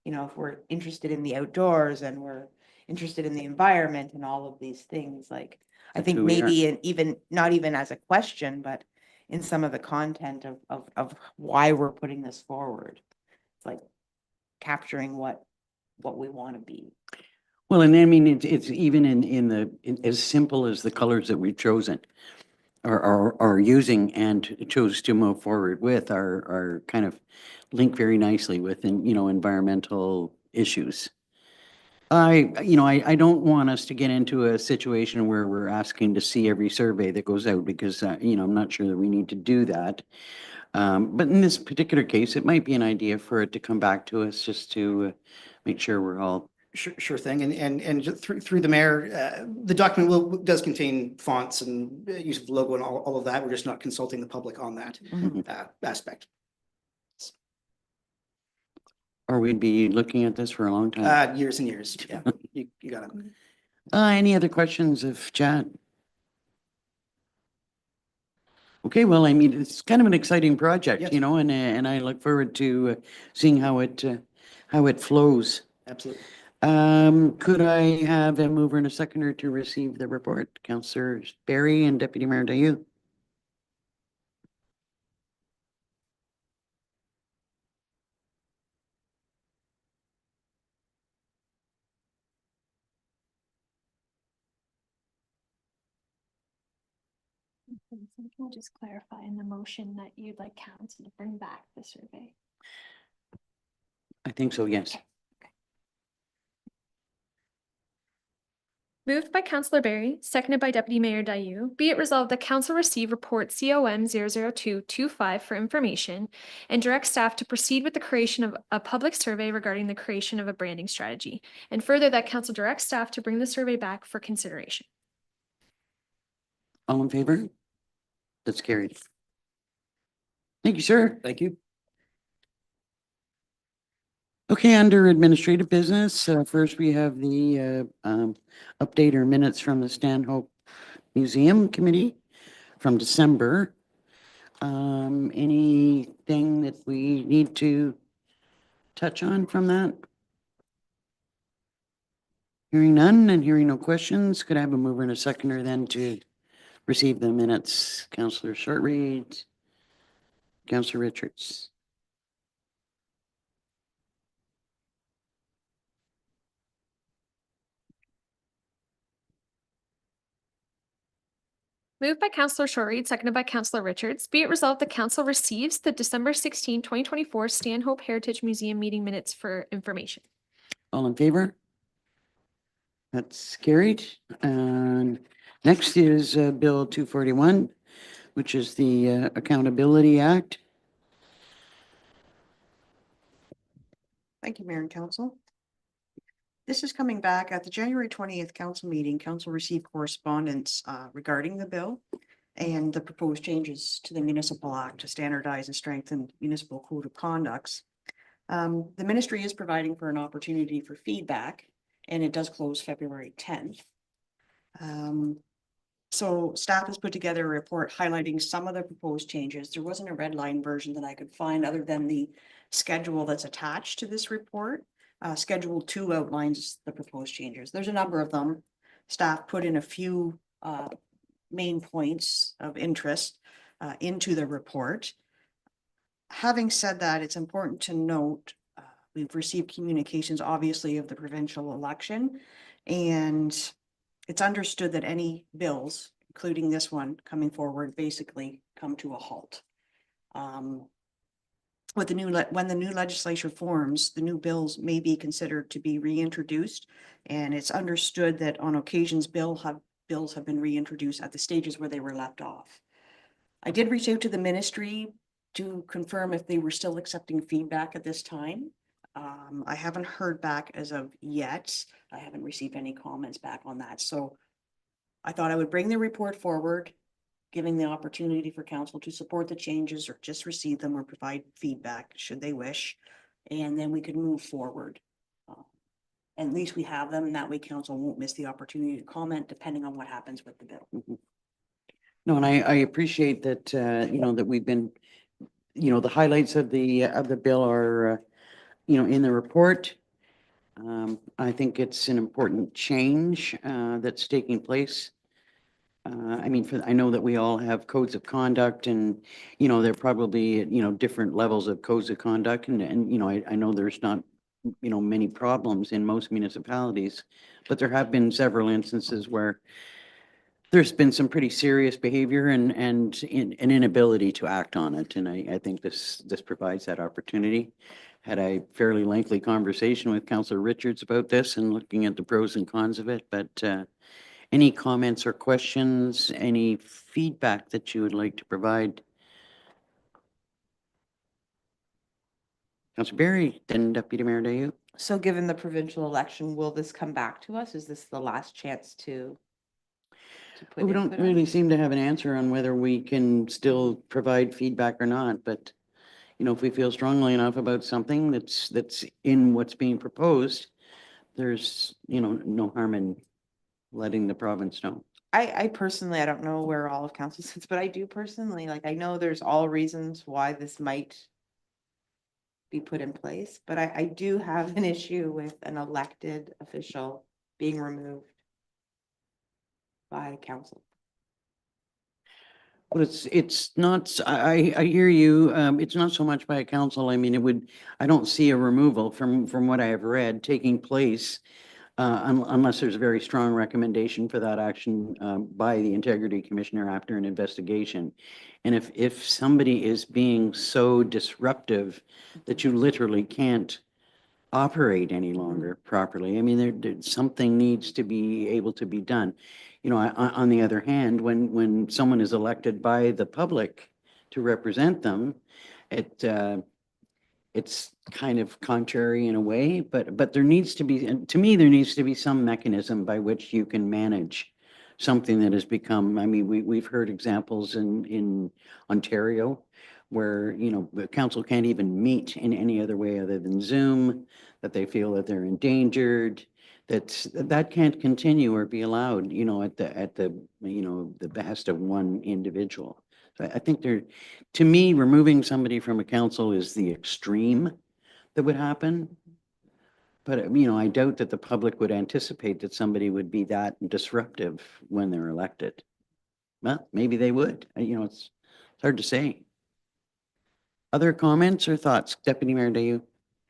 you know, if we're interested in the outdoors and we're interested in the environment and all of these things, like, I That's think who we are. maybe, and even, not even as a question, but in some of the content of why we're putting this forward, it's like capturing what we want to be. Well, and I mean, it's even as simple as the colors that we've chosen are using and chose to move forward with are kind of linked very nicely with, you know, environmental issues. I don't want us to get into a situation where we're asking to see every survey that goes out because, you know, I'm not sure that we need to do that. But in this particular case, it might be an idea for it to come back to us just to make sure we're all. Sure thing. And through the mayor, the document does contain fonts and use of the logo and all of that. We're just not consulting the public on that Mhm. aspect. Or we'd be looking at this for a long time. Years and years. Yeah, you got it. Any other questions of Chad? Okay, well, I mean, it's kind of an exciting project, Yes. you know, and I look forward to seeing how it flows. Absolutely. Could I have a mover and a seconder to receive the report? Councillor Barry and Deputy Mayor Dayu. Can you just clarify in the motion that you'd like council to bring back the survey? I think so, yes. Moved by Councillor Barry, seconded by Deputy Mayor Dayu. Be it resolved that council receive report COM 00225 for information and direct staff to proceed with the creation of a public survey regarding the creation of a branding strategy. And further, that council directs staff to bring the survey back for consideration. All in favor? That's carried. Thank you, sir. Thank you. Okay, under administrative business, first we have the update or minutes from the Stanhope Museum Committee from December. Anything that we need to touch on from that? Hearing none and hearing no questions, could I have a mover and a seconder then to receive the minutes? Councillor Shortreed, Councillor Richards. Moved by Councillor Shortreed, seconded by Councillor Richards. Be it resolved the council receives the December 16, 2024 Stanhope Heritage Museum meeting minutes for information. All in favor? That's carried. And next is Bill 241, which is the Accountability Act. Thank you, Mayor and Council. This is coming back at the January 20th council meeting. Council received correspondence regarding the bill and the proposed changes to the Municipal Act to standardize and strengthen municipal code of conducts. The ministry is providing for an opportunity for feedback, and it does close February 10th. So staff has put together a report highlighting some of the proposed changes. There wasn't a red line version that I could find other than the schedule that's attached to this report. Schedule 2 outlines the proposed changes. There's a number of them. Staff put in a few main points of interest into the report. Having said that, it's important to note we've received communications, obviously, of the provincial election, and it's understood that any bills, including this one coming forward, basically come to a halt. When the new legislature forms, the new bills may be considered to be reintroduced, and it's understood that on occasions bills have been reintroduced at the stages where they were left off. I did reach out to the ministry to confirm if they were still accepting feedback at this time. I haven't heard back as of yet. I haven't received any comments back on that. So I thought I would bring the report forward, giving the opportunity for council to support the changes or just receive them or provide feedback should they wish. and then we could move forward. At least we have them, and that way council won't miss the opportunity to comment depending on what happens with the bill. No, and I appreciate that, that we've been, the highlights of the bill are, in the report. I think it's an important change, that's taking place. I mean, I know that we all have codes of conduct and, there are probably, different levels of codes of conduct and, I know there's not, many problems in most municipalities, but there have been several instances where there's been some pretty serious behavior and an inability to act on it. And I think this provides that opportunity. Had a fairly lengthy conversation with Councillor Richards about this and looking at the pros and cons of it, but any comments or questions, any feedback that you would like to provide? Councillor Berry, then Deputy Mayor Dayu. So given the provincial election, will this come back to us? Is this the last chance to put We don't input on really it? seem to have an answer on whether we can still provide feedback or not, but if we feel strongly enough about something that's in what's being proposed, there's, no harm in letting the province know. I personally, I don't know where all of council sits, but I do personally, like, I know there's all reasons why this might be put in place, but I do have an issue with an elected official being removed by council. But it's not, I hear you, it's not so much by a council, I mean, I don't see a removal from what I have read taking place unless there's a very strong recommendation for that action by the Integrity Commissioner after an investigation. And if somebody is being so disruptive that you literally can't operate any longer properly, I mean, something needs to be able to be done. On the other hand, when someone is elected by the public to represent them, it's kind of contrary in a way, but there needs to be, and to me, there needs to be some mechanism by which you can manage something that has become, I mean, we've heard examples in Ontario where, the council can't even meet in any other way other than Zoom, that they feel that they're endangered, that can't continue or be allowed, at the behest of one individual. So I think to me, removing somebody from a council is the extreme that would happen. But, I doubt that the public would anticipate that somebody would be that disruptive when they're elected. Well, maybe they would, it's hard to say. Other comments or thoughts? Deputy Mayor Dayu?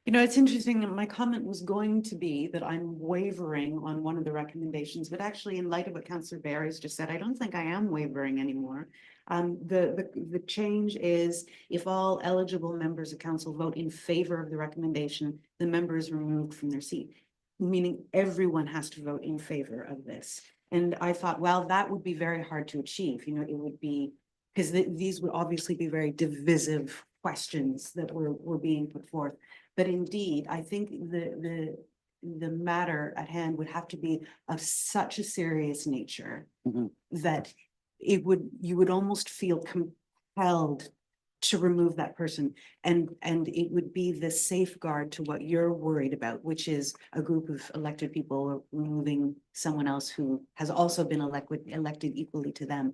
It's interesting. My comment was going to be that I'm wavering on one of the recommendations, but actually in light of what Councillor Barry's just said, I don't think I am wavering anymore. The change is if all eligible members of council vote in favor of the recommendation, the member is removed from their seat, meaning everyone has to vote in favor of this. And I thought, well, that would be very hard to achieve. It would be, because these would obviously be very divisive questions that were being put forth. But indeed, I think the matter at hand would have to be of such a serious nature that you would almost feel compelled to remove that person. And it would be the safeguard to what you're worried about, which is a group of elected people removing someone else who has also been elected equally to them.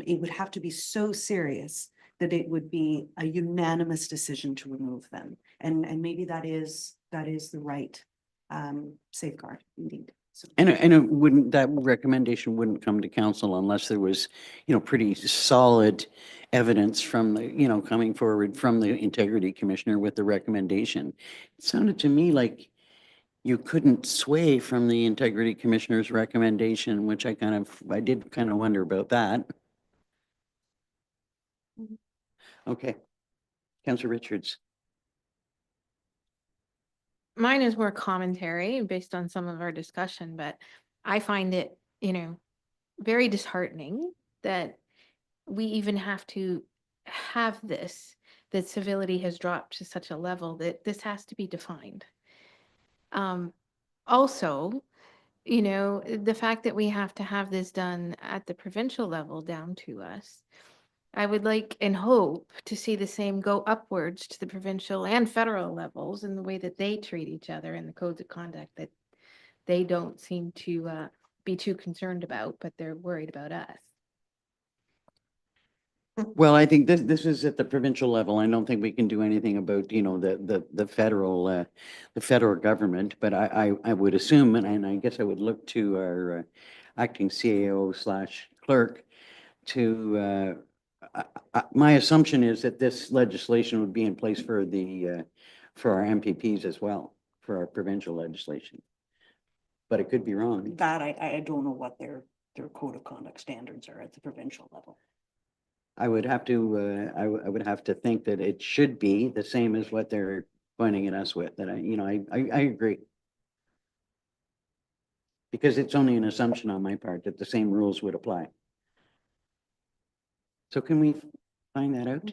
It would have to be so serious that it would be a unanimous decision to remove them. And maybe that is the right safeguard indeed. So. And that recommendation wouldn't come to council unless there was, pretty solid evidence from the, coming forward from the Integrity Commissioner with the recommendation. It sounded to me like you couldn't sway from the Integrity Commissioner's recommendation, which I did kind of wonder about that. Okay. Councillor Richards. Mine is more commentary based on some of our discussion, but I find it, very disheartening that we even have to have this, that civility has dropped to such a level that this has to be defined. Also, the fact that we have to have this done at the provincial level down to us, I would like and hope to see the same go upwards to the provincial and federal levels in the way that they treat each other and the codes of conduct that they don't seem to be too concerned about, but they're worried about us. Well, I think this is at the provincial level. I don't think we can do anything about, the federal government, but I would assume, and I guess I would look to our acting CAO/clerk to, my assumption is that this legislation would be in place for for our MPPs as well, for our provincial legislation. But it could be wrong. That I don't know what their code of conduct standards are at the provincial level. I would have to, I would have to think that it should be the same as what they're pointing at us with, that I agree. Because it's only an assumption on my part that the same rules would apply. So can we find that out?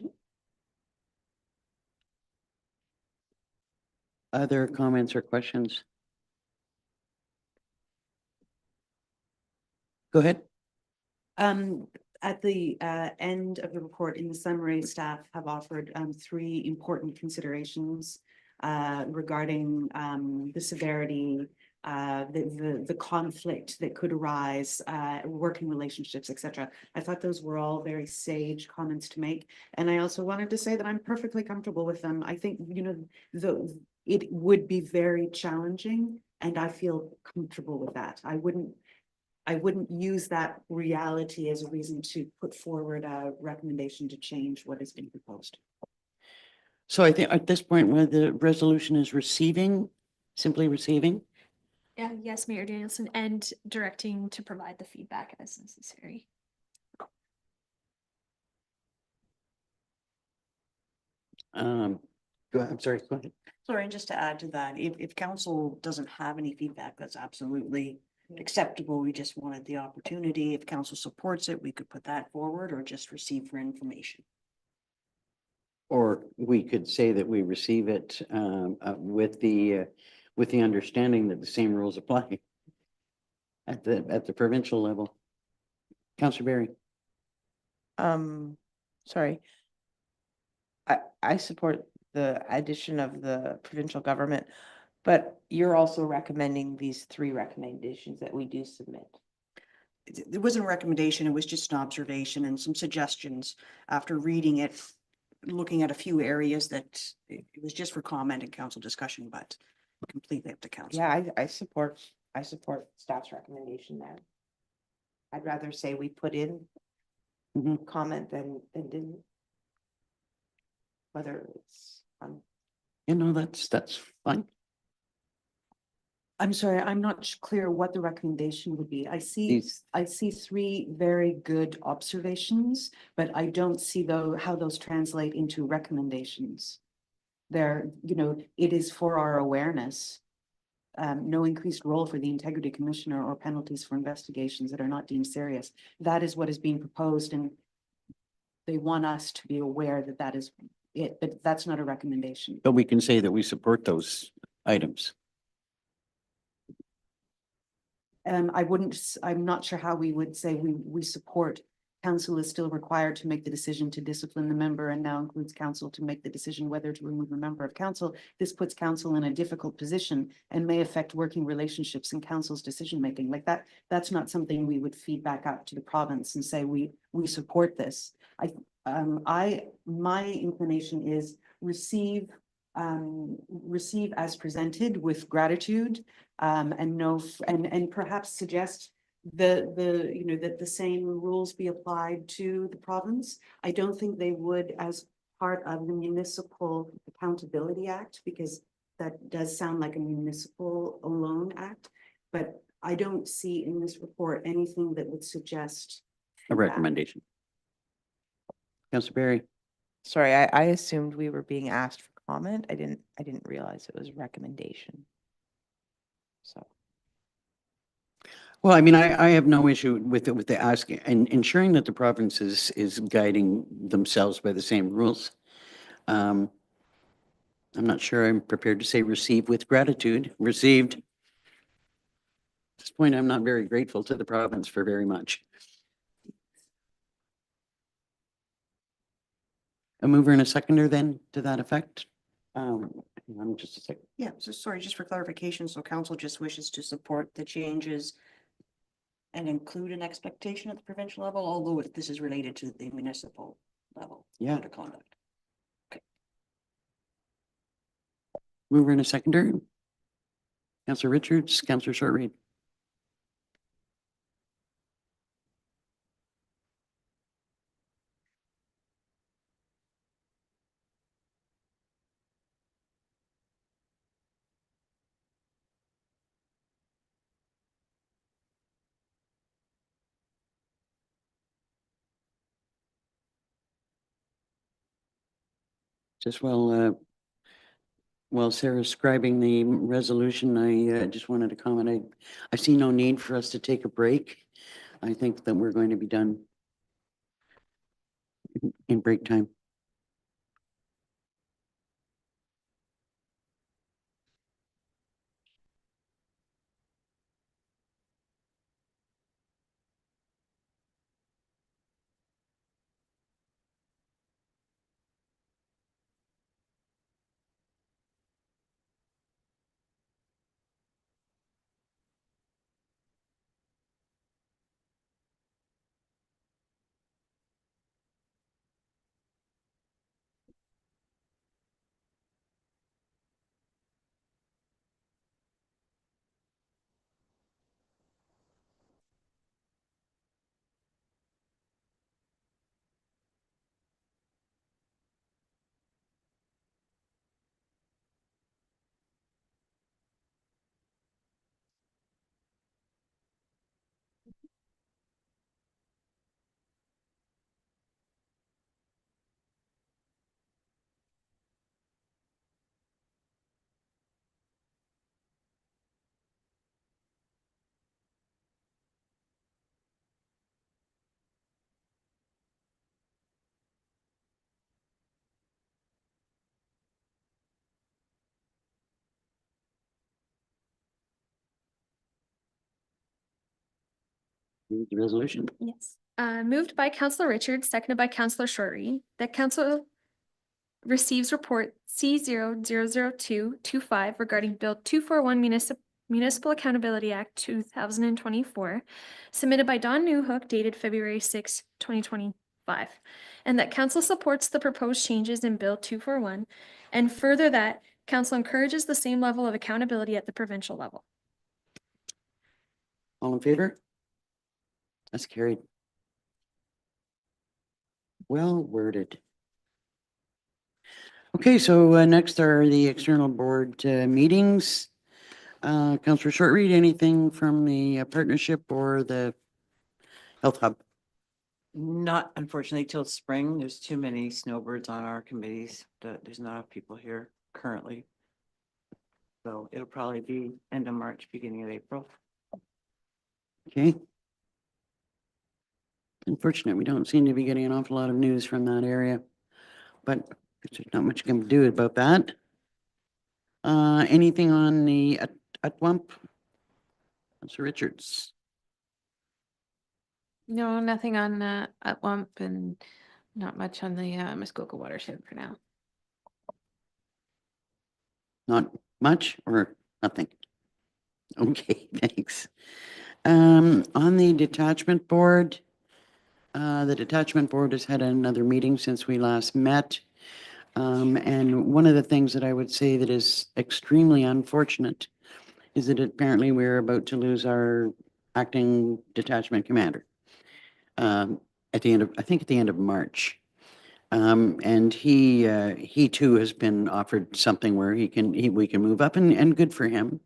Other comments or questions? Go ahead. At the end of the report in the summary, staff have offered three important considerations regarding the severity, the conflict that could arise, working relationships, etc. I thought those were all very sage comments to make. And I also wanted to say that I'm perfectly comfortable with them. I think, it would be very challenging, and I feel comfortable with that. I wouldn't use that reality as a reason to put forward a recommendation to change what has been proposed. So I think at this point, where the resolution is simply receiving. Yeah, yes, Mayor Danielson, and directing to provide the feedback as necessary. Go ahead, I'm sorry, go ahead. Sorry, and just to add to that, if council doesn't have any feedback, that's absolutely acceptable. We just wanted the opportunity. If council supports it, we could put that forward or just receive for information. Or we could say that we receive it with the understanding that the same rules apply at the provincial level. Councillor Berry. Sorry. I support the addition of the provincial government, but you're also recommending these three recommendations that we do submit. It wasn't a recommendation, it was just an observation and some suggestions after reading it, looking at a few areas that it was just for comment and council discussion, but completely up to council. Yeah, I support staff's recommendation there. I'd rather say we put in comment than didn't. Whether it's That's fine. I'm sorry, I'm not clear what the recommendation would be. I see three very good observations, but I don't see how those translate into recommendations. It is for our awareness. No increased role for the integrity commissioner or penalties for investigations that are not deemed serious. That is what is being proposed, and they want us to be aware that that is it, but that's not a recommendation. But we can say that we support those items. I'm not sure how we would say we support. Council is still required to make the decision to discipline the member, and now includes council to make the decision whether to remove a member of council. This puts council in a difficult position and may affect working relationships and council's decision-making. Like that's not something we would feed back up to the province and say, we support this. My inclination is receive as presented with gratitude, and perhaps suggest that the same rules be applied to the province. I don't think they would as part of the Municipal Accountability Act, because that does sound like a municipal alone act, but I don't see in this report anything that would suggest A that. recommendation. Councillor Berry. sorry, I assumed we were being asked for comment. I didn't realize it was a recommendation. So. Well, I mean, I have no issue with the asking and ensuring that the province is guiding themselves by the same rules. I'm not sure I'm prepared to say receive with gratitude. Received. At this point, I'm not very grateful to the province for very much. A mover and a seconder then to that effect? Hang on just a second. Yeah, so sorry, just for clarification, so council just wishes to support the changes and include an expectation at the provincial level, although this is related to the municipal level. Yeah. Code of conduct. Mover and a seconder? Councillor Richards, Councillor Shortreed. Just while Sarah's scribing the resolution, I just wanted to comment. I see no need for us to take a break. I think that we're going to be done in break time. Read the resolution. Yes. Moved by Councillor Richards, seconded by Councillor Shortreed, that council receives report C0000225 regarding Bill 241 Municipal Accountability Act 2024, submitted by Don Newhook dated February 6, 2025, and that council supports the proposed changes in Bill 241, and further that council encourages the same level of accountability at the provincial level. All in favor? That's carried. Well worded. Okay, so next are the external board meetings. Councillor Shortreed, anything from the partnership or the health hub? Not unfortunately till spring. There's too many snowbirds on our committees. There's not enough people here currently. So it'll probably be end of March, beginning of April. Okay. Unfortunate, we don't seem to be getting an awful lot of news from that area, but there's not much you can do about that. Anything on the Atwump? Councillor Richards. No, nothing on Atwump and not much on the Muskoka watershed for now. Not much or nothing? Okay, thanks. On the detachment board, the detachment board has had another meeting since we last met. And one of the things that I would say that is extremely unfortunate is that apparently we're about to lose our acting detachment commander at the end of, I think at the end of March. And he too has been offered something where we can move up, and good for him.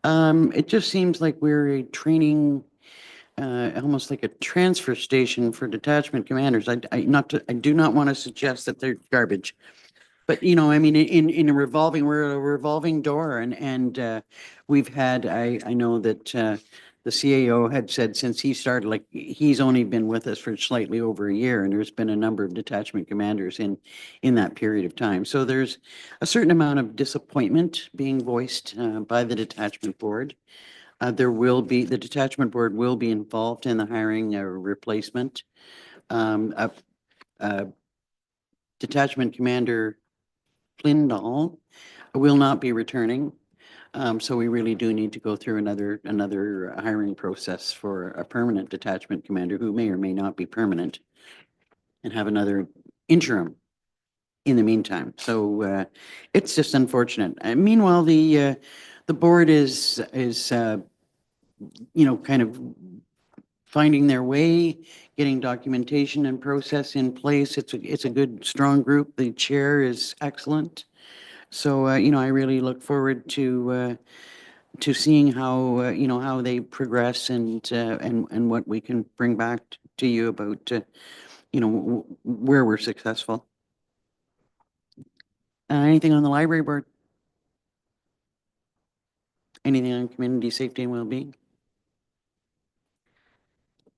It just seems like we're a training, almost like a transfer station for detachment commanders. I do not want to suggest that they're garbage. But, you know, I mean, we're a revolving door, and we've had, I know that the CAO had said since he started, like, he's only been with us for slightly over a year, and there's been a number of detachment commanders in that period of time. So there's a certain amount of disappointment being voiced by the detachment board. The detachment board will be involved in the hiring a replacement. Detachment Commander Plindahl will not be returning. So we really do need to go through another hiring process for a permanent detachment commander who may or may not be permanent and have another interim in the meantime. So it's just unfortunate. Meanwhile, the board is kind of finding their way, getting documentation and process in place. It's a good, strong group. The chair is excellent. So, I really look forward to seeing how, how they progress and what we can bring back to you about, where we're successful. Anything on the library board? Anything on community safety and well-being?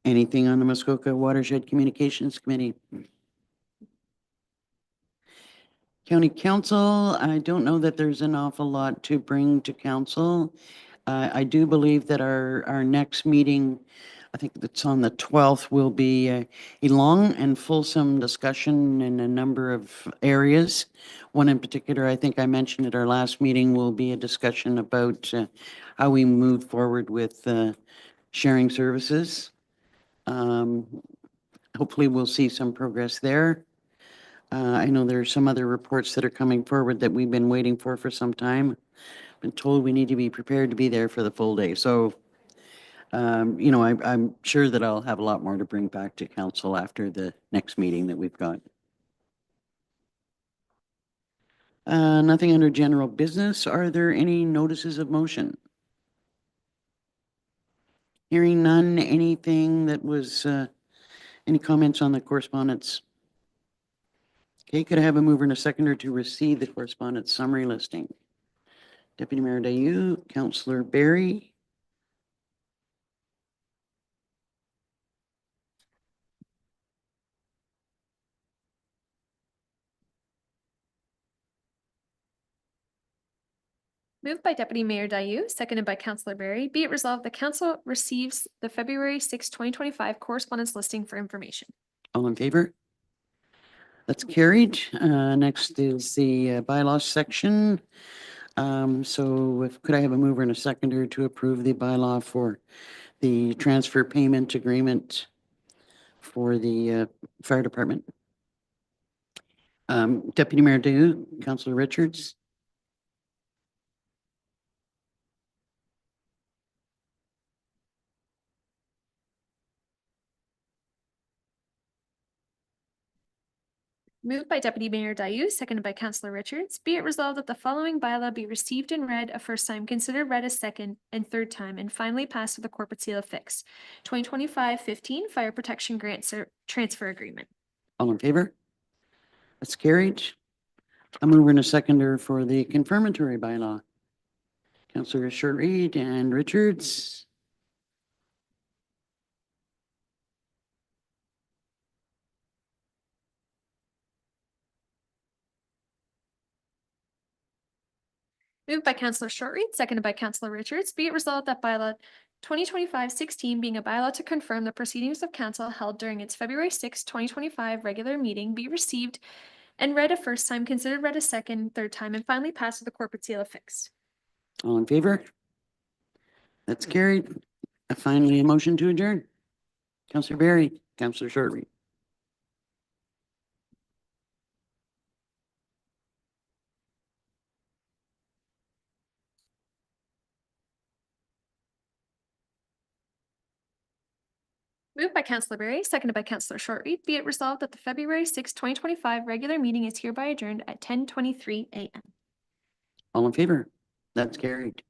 Anything on the Muskoka Watershed Communications Committee? County Council, I don't know that there's an awful lot to bring to council. I do believe that our next meeting, I think it's on the 12th, will be a long and fulsome discussion in a number of areas. One in particular, I think I mentioned at our last meeting, will be a discussion about how we move forward with sharing services. Hopefully we'll see some progress there. I know there are some other reports that are coming forward that we've been waiting for some time. Been told we need to be prepared to be there for the full day. So, I'm sure that I'll have a lot more to bring back to council after the next meeting that we've got. Nothing under general business. Are there any notices of motion? Hearing none, anything that was, any comments on the correspondence? Okay, could I have a mover and a seconder to receive the correspondence summary listing? Deputy Mayor Dayu, Councillor Barry. Moved by Deputy Mayor Dayu, seconded by Councillor Barry. Be it resolved, the council receives the February 6, 2025 correspondence listing for information. All in favor? That's carried. Next is the bylaws section. Could I have a mover and a seconder to approve the bylaw for the transfer payment agreement for the fire department? Deputy Mayor Dayu, Councillor Richards. Moved by Deputy Mayor Dayu, seconded by Councillor Richards. Be it resolved that the following bylaw be received and read a first time, considered read a second and third time, and finally passed with a corporate seal affixed. 2025-15 Fire Protection Grant Transfer Agreement. All in favor? That's carried. A mover and a seconder for the confirmatory bylaw. Councillor Short-Reed and Richards. Moved by Councillor Short-Reed, seconded by Councillor Richards. Be it resolved that bylaw 2025-16 being a bylaw to confirm the proceedings of council held during its February 6, 2025 regular meeting be received and read a first time, considered read a second, third time, and finally passed with a corporate seal affixed. All in favor? That's carried. Finally, a motion to adjourn. Councillor Barry, Councillor Short-Reed. Moved by Councillor Barry, seconded by Councillor Short-Reed. Be it resolved that the February 6, 2025 regular meeting is hereby adjourned at 10:23 a.m. All in favor? That's carried.